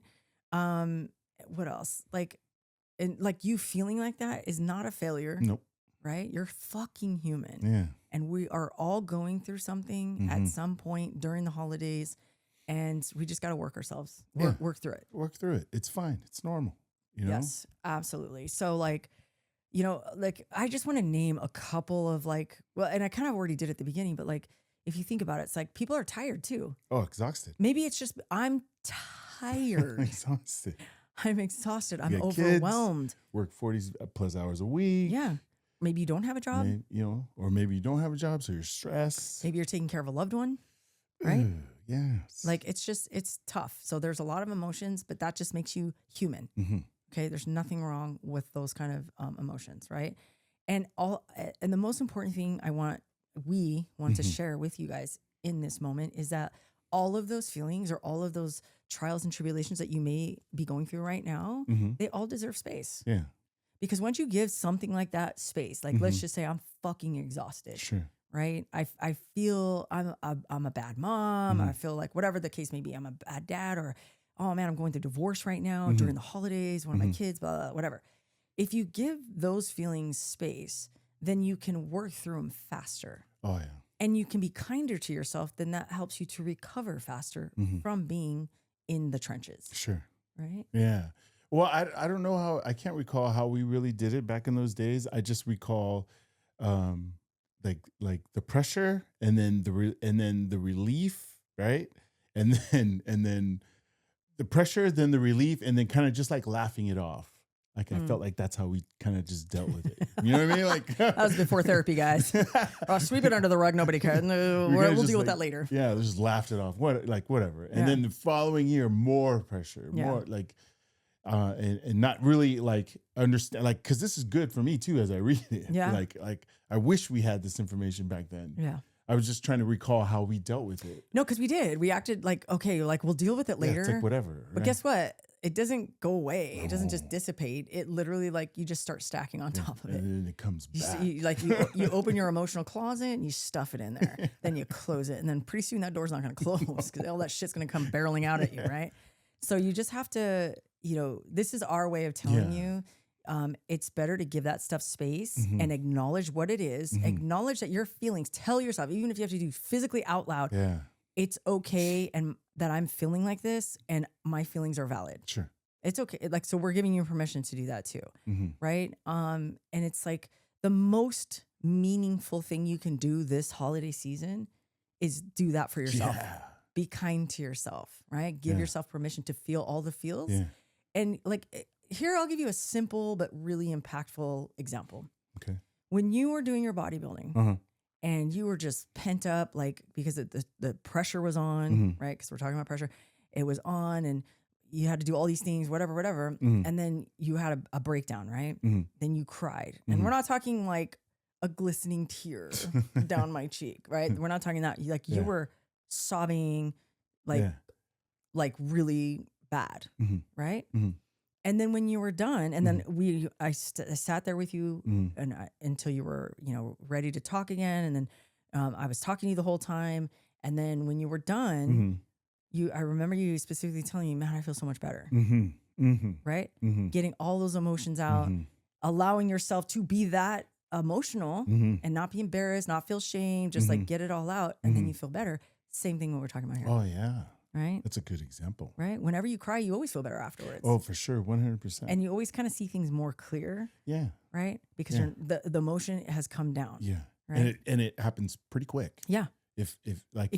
What else? You feeling like that is not a failure. Nope. Right? You're fucking human. Yeah. And we are all going through something at some point during the holidays, and we just got to work ourselves. Work through it. Work through it. It's fine. It's normal. You know? Yes, absolutely. So I just want to name a couple of and I kind of already did at the beginning, but if you think about it, it's like people are tired too. Oh, exhausted. Maybe it's just I'm tired. Exhausted. I'm exhausted. I'm overwhelmed. Kids, work 40 plus hours a week. Yeah. Maybe you don't have a job. Or maybe you don't have a job, so you're stressed. Maybe you're taking care of a loved one, right? Yes. It's tough. So there's a lot of emotions, but that just makes you human. Okay, there's nothing wrong with those kind of emotions, right? And the most important thing we want to share with you guys in this moment is that all of those feelings or all of those trials and tribulations that you may be going through right now, they all deserve space. Yeah. Because once you give something like that space, let's just say I'm fucking exhausted. Sure. Right? I feel I'm a bad mom. I feel like whatever the case may be, I'm a bad dad, or oh man, I'm going through divorce right now during the holidays, one of my kids, blah, blah, blah, whatever. If you give those feelings space, then you can work through them faster. Oh, yeah. and you can be kinder to yourself, then that helps you to recover faster from being in the trenches. Sure. Right? Yeah. Well, I don't know how, I can't recall how we really did it back in those days. I just recall like the pressure and then the relief, right? And then the pressure, then the relief, and then kind of just like laughing it off. Like I felt like that's how we kind of just dealt with it. You know what I mean? Like that was before therapy, guys. Sweep it under the rug. Nobody cares. No, we'll deal with that later. Yeah, just laughed it off. Whatever. And then the following year, more pressure, more like, and not really like understand, like, because this is good for me too as I read it. Yeah. Like I wish we had this information back then. Yeah. I was just trying to recall how we dealt with it. No, because we did. We acted like, okay, like we'll deal with it later. Yeah, it's like whatever. But guess what? It doesn't go away. No. It doesn't just dissipate. It literally, like, you just start stacking on top of it. And then it comes back. You open your emotional closet and you stuff it in there. Then you close it. And then pretty soon that door's not going to close because all that shit's going to come barreling out at you, right? So you just have to, this is our way of telling you. It's better to give that stuff space and acknowledge what it is. Acknowledge that your feelings, tell yourself, even if you have to do physically out loud, it's okay and that I'm feeling like this and my feelings are valid. Sure. It's okay. Like, so we're giving you permission to do that too. Right. And it's like the most meaningful thing you can do this holiday season is do that for yourself. Yeah. Be kind to yourself, right? Give yourself permission to feel all the feels. Yeah. And like, here, I'll give you a simple but really impactful example. Okay. When you were doing your bodybuilding and you were just pent up, like, because the pressure was on, right? Because we're talking about pressure. It was on and you had to do all these things, whatever. And then you had a breakdown, right? Then you cried. And we're not talking like a glistening tear down my cheek, right? We're not talking that. Like you were sobbing like really bad, right? And then when you were done, and then I sat there with you until you were, ready to talk again. And then I was talking to you the whole time. And then when you were done, I remember you specifically telling me, man, I feel so much better. Right? Getting all those emotions out, allowing yourself to be that emotional and not be embarrassed, not feel shame, just like get it all out. And then you feel better. Same thing what we're talking about here. Oh, yeah. Right? That's a good example. Right? Whenever you cry, you always feel better afterwards. Oh, for sure. 100%. And you always kind of see things more clear. Yeah. Right? Because the emotion has come down. Yeah. Right? And it happens pretty quick. Yeah. If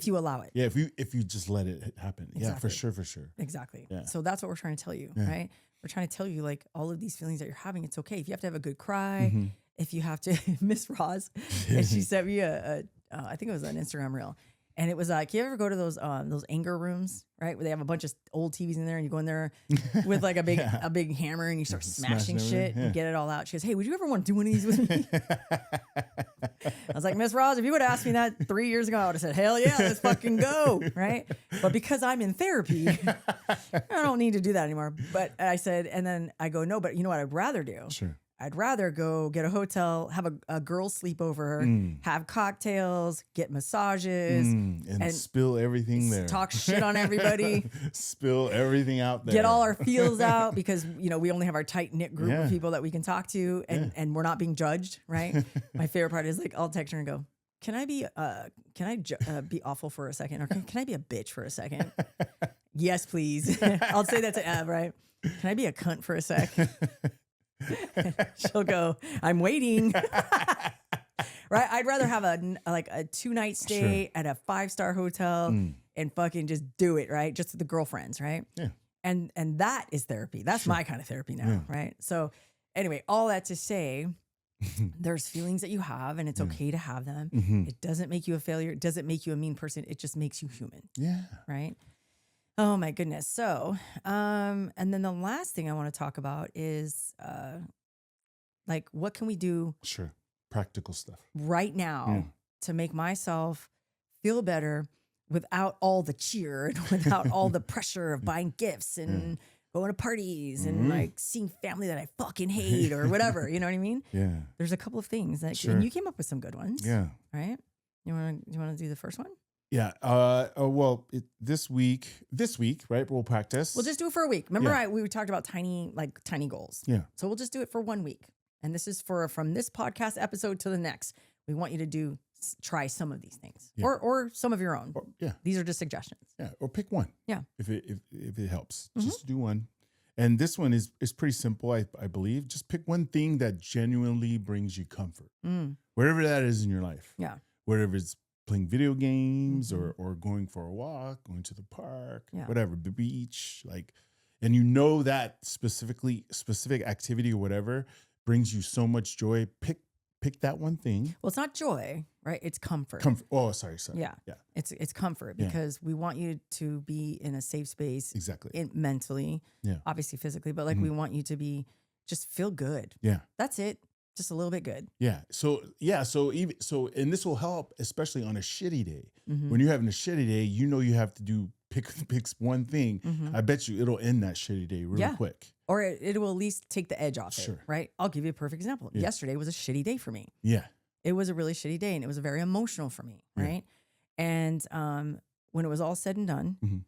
you allow it. Yeah. If you just let it happen. Exactly. Yeah, for sure. Exactly. Yeah. So that's what we're trying to tell you, right? We're trying to tell you, like, all of these feelings that you're having, it's okay. If you have to have a good cry, if you have to, Miss Roz, and she sent me I think it was an Instagram reel. And it was like, you ever go to those anger rooms, right? Where they have a bunch of old TVs in there and you go in there with like a big hammer and you start smashing shit and get it all out. She goes, hey, would you ever want to do one of these with me? I was like, Miss Roz, if you would have asked me that 3 years ago, I would have said, hell yeah, let's fucking go, right? But because I'm in therapy, I don't need to do that anymore. But I said, and then I go, no, but you know what I'd rather do? Sure. I'd rather go get a hotel, have a girls sleepover, have cocktails, get massages, and spill everything there. Talk shit on everybody. Spill everything out there. Get all our feels out because, we only have our tight knit group of people that we can talk to and we're not being judged, right? My favorite part is like, I'll text her and go, can I be awful for a second? Or can I be a bitch for a second? Yes, please. I'll say that to Ev, right? Can I be a cunt for a sec? She'll go, I'm waiting. Right? I'd rather have a 2-night stay at a 5-star hotel and fucking just do it, right? Just with the girlfriends, right? Yeah. And that is therapy. That's my kind of therapy now, right? So anyway, all that to say, there's feelings that you have and it's okay to have them. It doesn't make you a failure. It doesn't make you a mean person. It just makes you human. Yeah. Right? Oh my goodness. So, and then the last thing I want to talk about is, what can we do? Sure. Practical stuff right now to make myself feel better without all the cheer and without all the pressure of buying gifts and going to parties and like seeing family that I fucking hate or whatever. You know what I mean? Yeah. There's a couple of things that, and you came up with some good ones. Yeah. Right. You want to do the first one? Yeah. This week, right? We'll practice. We'll just do it for a week. Remember, we talked about tiny goals. Yeah. So we'll just do it for 1 week. And this is from this podcast episode to the next. We want you to do try some of these things, Yeah. or some of your own. Yeah. These are just suggestions. Yeah. Or pick one. Yeah. If it helps, just do one. And this one is pretty simple, I believe. Just pick one thing that genuinely brings you comfort, wherever that is in your life. Yeah. Wherever it's playing video games or going for a walk, going to the park, whatever, the beach, like, and you know that specific activity or whatever brings you so much joy. Pick that one thing. Well, it's not joy, right? It's comfort. Comfort. Oh, sorry. Yeah. It's comfort because we want you to be in a safe space. Exactly. Mentally, obviously physically, but like we want you to just feel good. Yeah. That's it. Just a little bit good. Yeah. So and this will help, especially on a shitty day. When you're having a shitty day, you know you have to pick one thing. I bet you it'll end that shitty day really quick. Or it will at least take the edge off Sure. it, right? I'll give you a perfect example. Yeah. Yesterday was a shitty day for me. Yeah. It was a really shitty day, and it was very emotional for me, right? And when it was all said and done,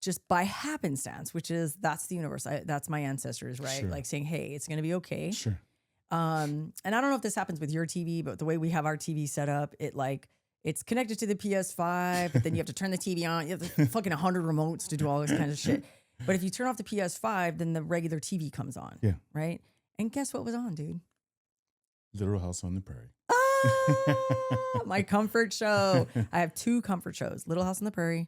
just by happenstance, that's the universe. That's my ancestors, right? Sure. Like saying, hey, it's going to be okay. Sure. And I don't know if this happens with your TV, but the way we have our TV set up, it's connected to the PS5, but then you have to turn the TV on. You have fucking 100 remotes to do all this kind of shit. But if you turn off the PS5, then the regular TV comes on. Yeah. Right? And guess what was on, dude? Little House on the Prairie. My comfort show. I have 2 comfort shows. Little House on the Prairie.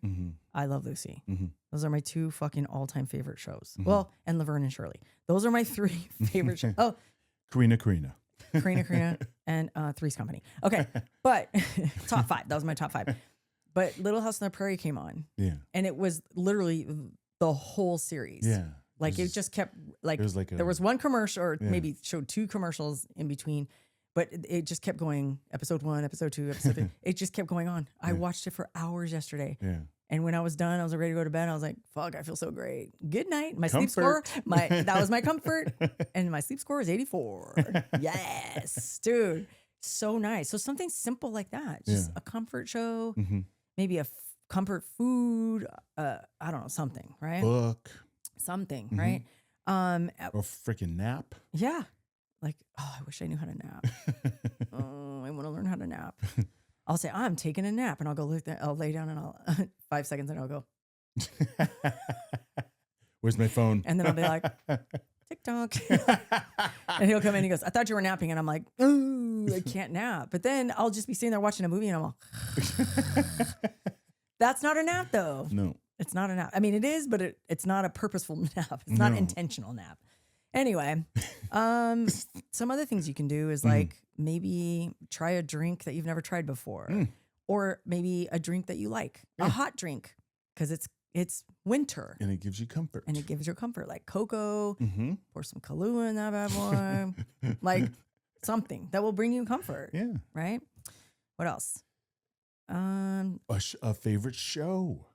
I Love Lucy. Those are my 2 fucking all-time favorite shows. Well, and Laverne and Shirley. Those are my 3 favorite shows. Oh. Karina. Karina, and Three's Company. Okay, but top 5. That was my top 5. But Little House on the Prairie came on. Yeah. And it was literally the whole series. Yeah. Like it just kept like, there was one commercial or maybe showed 2 commercials in between, but it just kept going. Episode 1, episode 2, episode 3. It just kept going on. I watched it for hours yesterday. Yeah. And when I was done, I was ready to go to bed. I was like, fuck, I feel so great. Good night. My sleep score, that was my comfort. And my sleep score is 84. Yes, dude. So nice. So something simple like that. Just a comfort show, maybe a comfort food. I don't know, something, right? Book. Something, right? Or freaking nap. Yeah. Like, oh, I wish I knew how to nap. Oh, I want to learn how to nap. I'll say, I'm taking a nap, and I'll go I'll lay down, and I'll 5 seconds, and I'll go. Where's my phone? And then I'll be like, TikTok. And he'll come in and he goes, I thought you were napping. And I'm like, ooh, I can't nap. But then I'll just be sitting there watching a movie, and I'm all, that's not a nap, though. No. It's not a nap. I mean, it is, but it's not a purposeful nap. It's not an intentional nap. Anyway, some other things you can do is like maybe try a drink that you've never tried before, or maybe a drink that you like, a hot drink, because it's winter and it gives you comfort. And it gives you comfort, like cocoa, pour some Kahlua in that bad boy, like something that will bring you comfort. Yeah. Right. What else? A favorite show.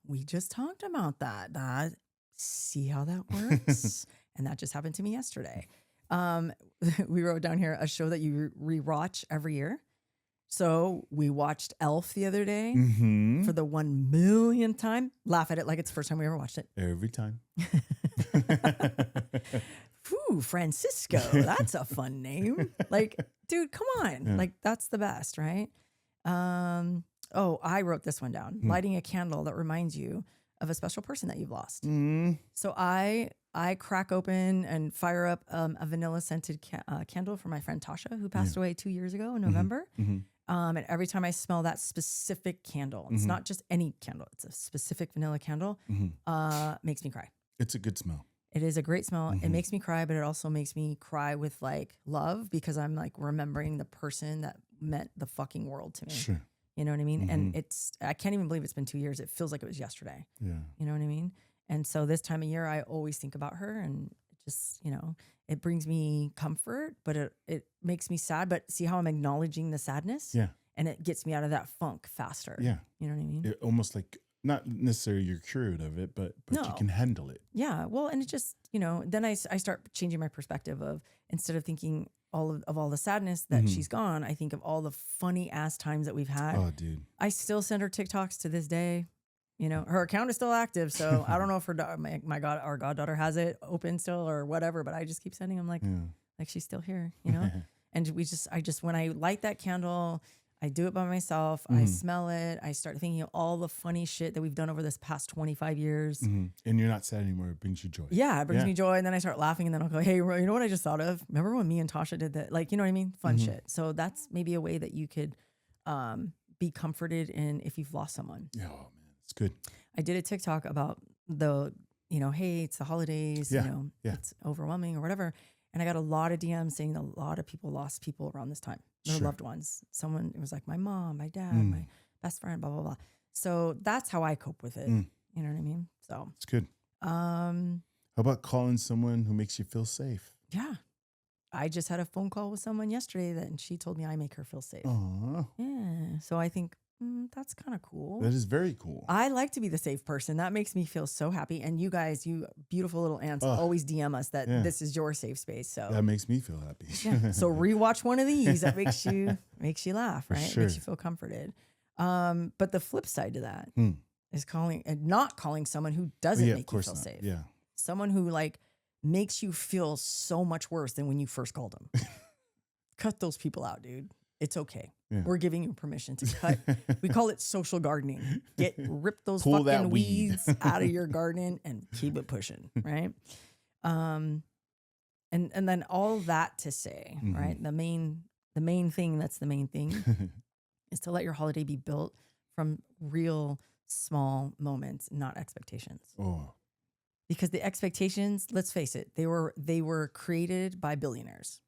We just talked about that. See how that works? And that just happened to me yesterday. We wrote down here a show that you rewatch every year. So we watched Elf the other day for the 1 millionth time. Laugh at it like it's the first time we ever watched it. Every time. Ooh, Francisco. That's a fun name. Like, dude, come on. Yeah. Like, that's the best, right? Oh, I wrote this one down. Lighting a candle that reminds you of a special person that you've lost. So I crack open and fire up a vanilla scented candle for my friend Tasha, who passed away 2 years ago in November. And every time I smell that specific candle, it's not just any candle, it's a specific vanilla candle, makes me cry. It's a good smell. It is a great smell. It makes me cry, but it also makes me cry with like love, because I'm like remembering the person that meant the fucking world to me. Sure. You know what I mean? And I can't even believe it's been 2 years. It feels like it was yesterday. Yeah. You know what I mean? And so this time of year, I always think about her, and it just, it brings me comfort, but it makes me sad. But see how I'm acknowledging the sadness? Yeah. And it gets me out of that funk faster. Yeah. You know what I mean? It almost like, not necessarily you're cured of it, but no. You can handle it. Yeah. Well, and it just, then I start changing my perspective of, instead of thinking all the sadness that she's gone, I think of all the funny ass times that we've had. Oh, dude. I still send her TikToks to this day. Her account is still active, so I don't know if our goddaughter has it open still or whatever, but I just keep sending them like she's still here, And when I light that candle, I do it by myself. I smell it. I start thinking of all the funny shit that we've done over this past 25 years. And you're not sad anymore. It brings you joy. Yeah, it brings me joy. And then I start laughing and then I'll go, hey, you know what I just thought of? Remember when me and Tasha did that? Like, you know what I mean? Fun shit. So that's maybe a way that you could be comforted in if you've lost someone. Yeah, oh man, it's good. I did a TikTok about hey, it's the holidays, it's overwhelming or whatever. And I got a lot of DMs saying a lot of people lost people around this time, their loved ones. Someone, it was like my mom, my dad, my best friend, blah, blah, blah. So that's how I cope with it. You know what I mean? So it's good. How about calling someone who makes you feel safe? Yeah. I just had a phone call with someone yesterday and she told me I make her feel safe. Aww. Yeah. So I think that's kind of cool. That is very cool. I like to be the safe person. That makes me feel so happy. And you guys, you beautiful little ants, always DM us that this is your safe space. So that makes me feel happy. So rewatch one of these. That makes you laugh, right? Sure. Makes you feel comforted. But the flip side to that is not calling someone who doesn't make you feel safe. Yeah. Someone who like makes you feel so much worse than when you first called them. Cut those people out, dude. It's okay. Yeah. We're giving you permission to cut. We call it social gardening. Rip those fucking weeds out of your garden and keep it pushing, right? And then all that to say, right? The main thing that's the main thing is to let your holiday be built from real small moments, not expectations. Oh. Because the expectations, let's face it, they were created by billionaires.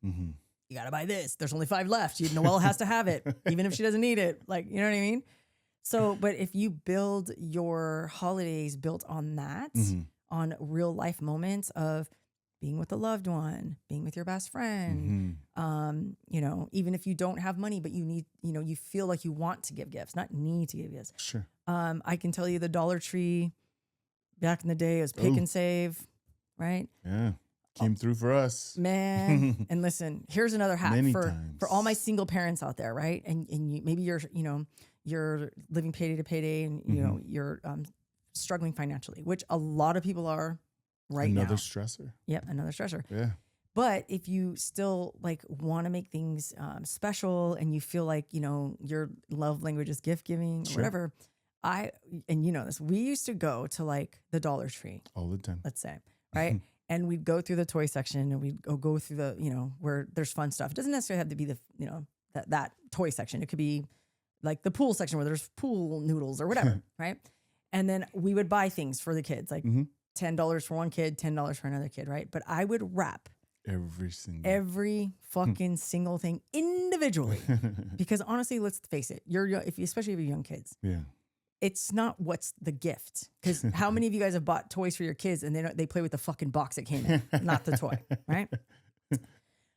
You got to buy this. There's only 5 left. Noelle has to have it, even if she doesn't need it. Like, you know what I mean? So, but if you build your holidays built on that, on real life moments of being with a loved one, being with your best friend, even if you don't have money, but you need, you feel like you want to give gifts, not need to give gifts. Sure. I can tell you the Dollar Tree back in the day was pick and save, right? Yeah. Came through for us, man. And listen, here's another hack for all my single parents out there, right? And maybe you're living payday to payday, and you're struggling financially, which a lot of people are right now. Another stressor. Yep, another stressor. Yeah. But if you still like want to make things special, and you feel like your love language is gift giving or whatever, this, we used to go to like the Dollar Tree all the time. Let's say, right? And we'd go through the toy section and we'd go through the, where there's fun stuff. It doesn't necessarily have to be the, that toy section. It could be like the pool section where there's pool noodles or whatever, right? And then we would buy things for the kids, like $10 for one kid, $10 for another kid, right? But I would wrap every fucking single thing individually. Because honestly, let's face it, especially if you're young kids. Yeah. It's not what's the gift. Because how many of you guys have bought toys for your kids and they play with the fucking box it came in, not the toy, right?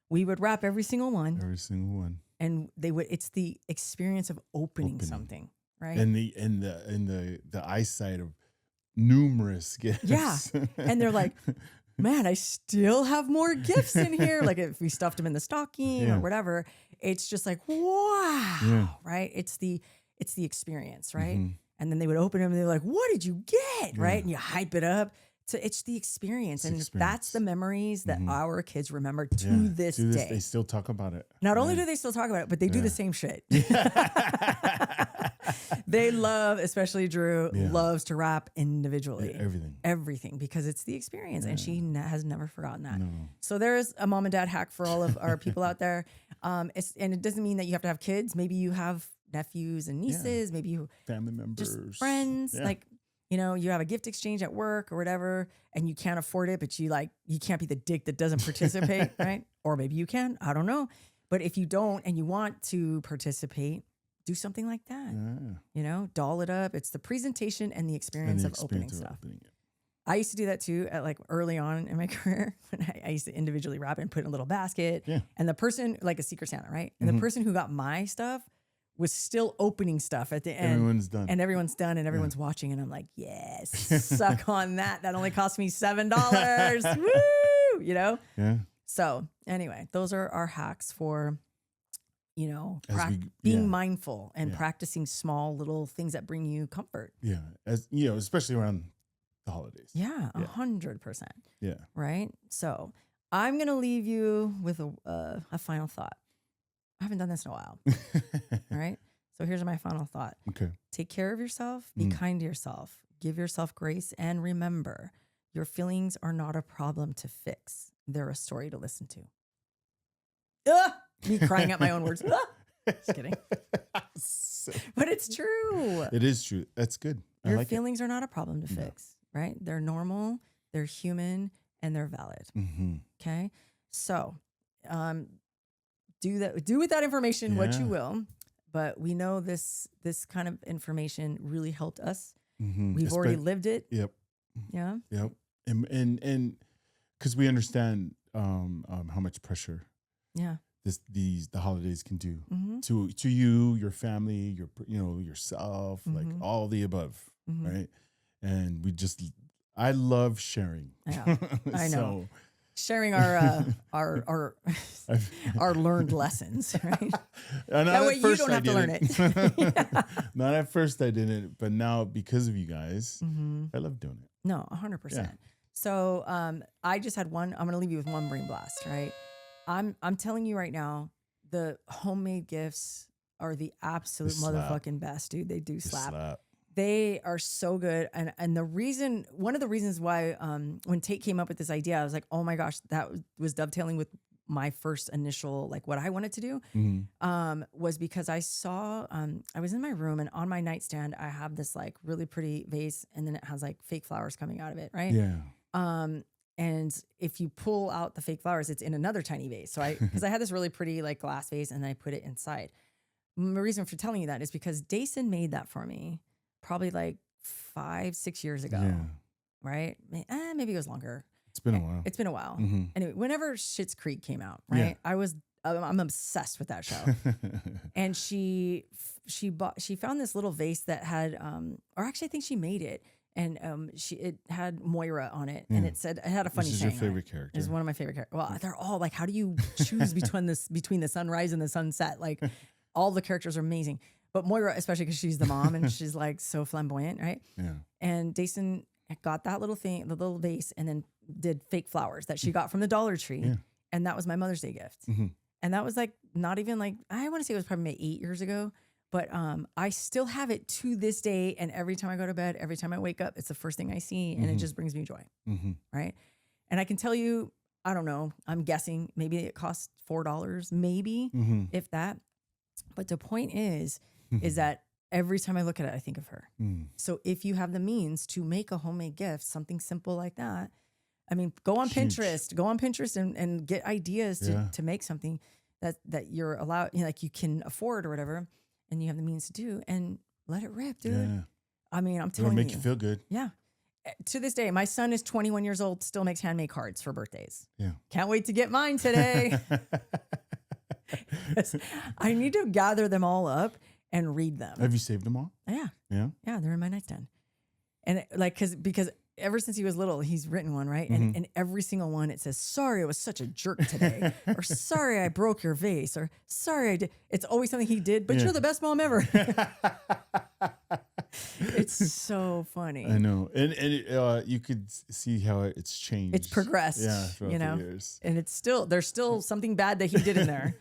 We would wrap every single one. Every single one. And it's the experience of opening something, right? And the eyesight of numerous gifts. Yeah. And they're like, man, I still have more gifts in here. Like if we stuffed them in the stocking or whatever, it's just like, wow, right? It's the experience, right? And then they would open them and they're like, what did you get? Right? And you hype it up. So it's the experience. That's the memories that our kids remember to this day. They still talk about it. Not only do they still talk about it, but they do the same shit. They love, especially Drew, loves to rap individually. Everything, because it's the experience. And she has never forgotten that. No. So there's a mom and dad hack for all of our people out there. And it doesn't mean that you have to have kids. Maybe you have nephews and nieces, maybe you family members, just friends, like, you have a gift exchange at work or whatever, and you can't afford it, but you can't be the dick that doesn't participate, right? Or maybe you can, I don't know. But if you don't, and you want to participate, do something like that, doll it up. It's the presentation and the experience of opening stuff. I used to do that too at like early on in my career when I used to individually wrap it and put it in a little basket. Yeah. And the person, like a Secret Santa, right? And the person who got my stuff was still opening stuff at the end. Everyone's done. And everyone's done and everyone's watching. And I'm like, yes, suck on that. That only cost me $7. Woo! Yeah. So anyway, those are our hacks for, being mindful and practicing small little things that bring you comfort. Yeah. Especially around the holidays. Yeah. 100%. Yeah. Right. So I'm going to leave you with a final thought. I haven't done this in a while. All right. So here's my final thought. Okay. Take care of yourself. Be kind to yourself. Give yourself grace. And remember, your feelings are not a problem to fix. They're a story to listen to. Me crying out my own words. Just kidding. But it's true. It is true. That's good. Your feelings are not a problem to fix, right? They're normal, they're human, and they're valid. Okay? So do with that information what you will. But we know this kind of information really helped us. We've already lived it. Yep. Yeah. Yep. And because we understand how much pressure the holidays can do to you, your family, yourself, like all the above, right? And I love sharing. Yeah, I know. Sharing our learned lessons, right? That way you don't have to learn it. Not at first I didn't, but now because of you guys, I love doing it. No, 100%. So I just had one. I'm going to leave you with one brain blast, right? I'm telling you right now, the homemade gifts are the absolute motherfucking best, dude. They do slap. They are so good. And one of the reasons why when Tate came up with this idea, I was like, oh my gosh, that was dovetailing with my first initial, like what I wanted to do, was because I saw, I was in my room and on my nightstand, I have this like really pretty vase and then it has like fake flowers coming out of it, right? Yeah. And if you pull out the fake flowers, it's in another tiny vase. So because I had this really pretty like glass vase and I put it inside. The reason for telling you that is because Dason made that for me probably like 5-6 years ago, right? Maybe it was longer. It's been a while. It's been a while. Anyway, whenever Schitt's Creek came out, right? I'm obsessed with that show. And she found this little vase that had, or actually I think she made it. And it had Moira on it, and it had a funny saying. Which is your favorite character? It's one of my favorite characters. Well, they're all like, how do you choose between the sunrise and the sunset? Like, all the characters are amazing, but Moira especially because she's the mom and she's like so flamboyant, right? Yeah. And Dason got that little thing, the little vase, and then did fake flowers that she got from the Dollar Tree, and that was my Mother's Day gift. And that was like not even like I want to say it was probably maybe 8 years ago. But I still have it to this day. And every time I go to bed, every time I wake up, it's the first thing I see. And it just brings me joy. Right. And I can tell you, I don't know, I'm guessing maybe it costs $4, maybe, if that. But the point is that every time I look at it, I think of her. So if you have the means to make a homemade gift, something simple like that, I mean, go on Pinterest and get ideas to make something that you're allowed, like you can afford or whatever. And you have the means to do, and let it rip, dude. Yeah. I mean, I'm telling you. It'll make you feel good. Yeah. To this day, my son is 21 years old, still makes handmade cards for birthdays. Yeah. Can't wait to get mine today. I need to gather them all up and read them. Have you saved them all? Yeah. Yeah. Yeah, they're in my nightstand. And because ever since he was little, he's written one, right? And every single one, it says, sorry, I was such a jerk today. Or sorry, I broke your vase. Or sorry, I did. It's always something he did, but you're the best mom ever. It's so funny. I know. And you could see how it's changed. It's progressed, throughout the years. And there's still something bad that he did in there,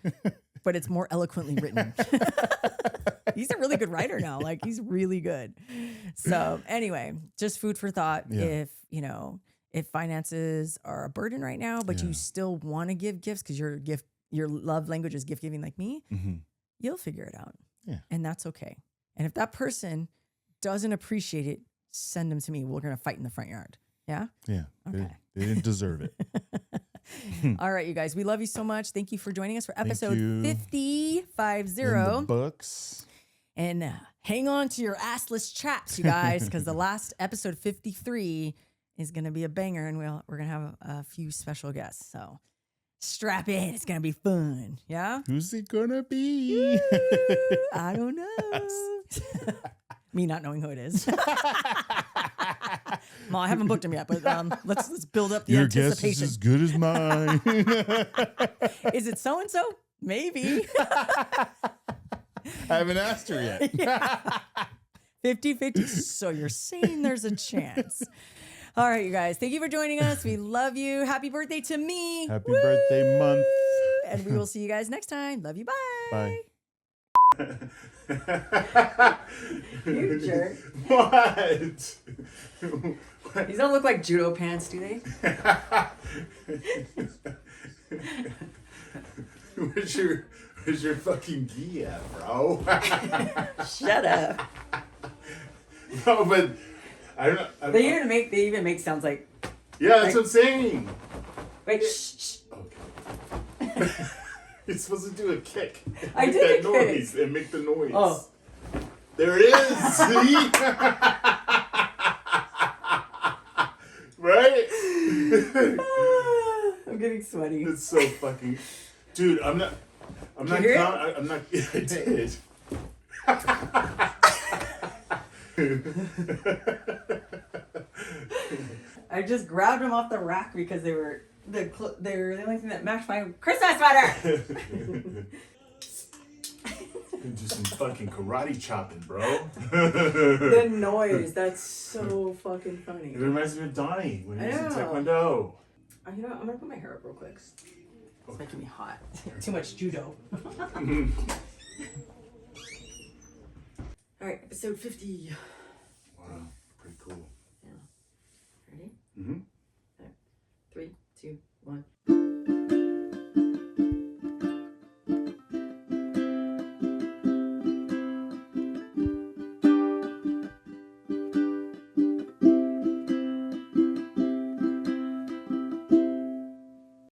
but it's more eloquently written. He's a really good writer now. Like he's really good. So anyway, just food for thought. Yeah. If finances are a burden right now, but you still want to give gifts because your love language is gift giving like me, you'll figure it out. Yeah. And that's okay. And if that person doesn't appreciate it, send them to me. We're going to fight in the front yard. Yeah. Yeah. Okay. They didn't deserve it. All right, you guys. We love you so much. Thank you for joining us for episode 50. In the books. And hang on to your assless chaps, you guys, because the last episode 53 is going to be a banger, and we're going to have a few special guests. So strap in. It's going to be fun. Yeah? Who's it going to be? I don't know. Me not knowing who it is. Well, I haven't booked him yet, but let's build up the anticipation. Your guess is as good as mine. Is it so-and-so? Maybe. I haven't asked her yet. Yeah. 50-50. So you're saying there's a chance. All right, you guys. Thank you for joining us. We love you. Happy birthday to me. Happy birthday month. And we will see you guys next time. Love you. Bye. Bye. You jerk. What? These don't look like judo pants, do they? Where's your fucking gi at, bro? Shut up. No, but I don't know. They even make sounds like. Yeah, that's what I'm saying. Wait, shh. Okay. You're supposed to do a kick. I Make did that a kick. noise and make the noise. Oh. There it is. See? Right? I'm getting sweaty. It's so fucking, dude. I'm not. I did. I just grabbed them off the rack because they were the only thing that matched my Christmas sweater. Do some fucking karate chopping, bro. The noise, that's so fucking funny. It reminds me of Donnie when he was in I know. Taekwondo. You know what? I'm gonna put my hair up real quick. It's making me hot. Too much judo. All right, episode 50. Wow, pretty cool. Yeah. Ready? Mm-hmm.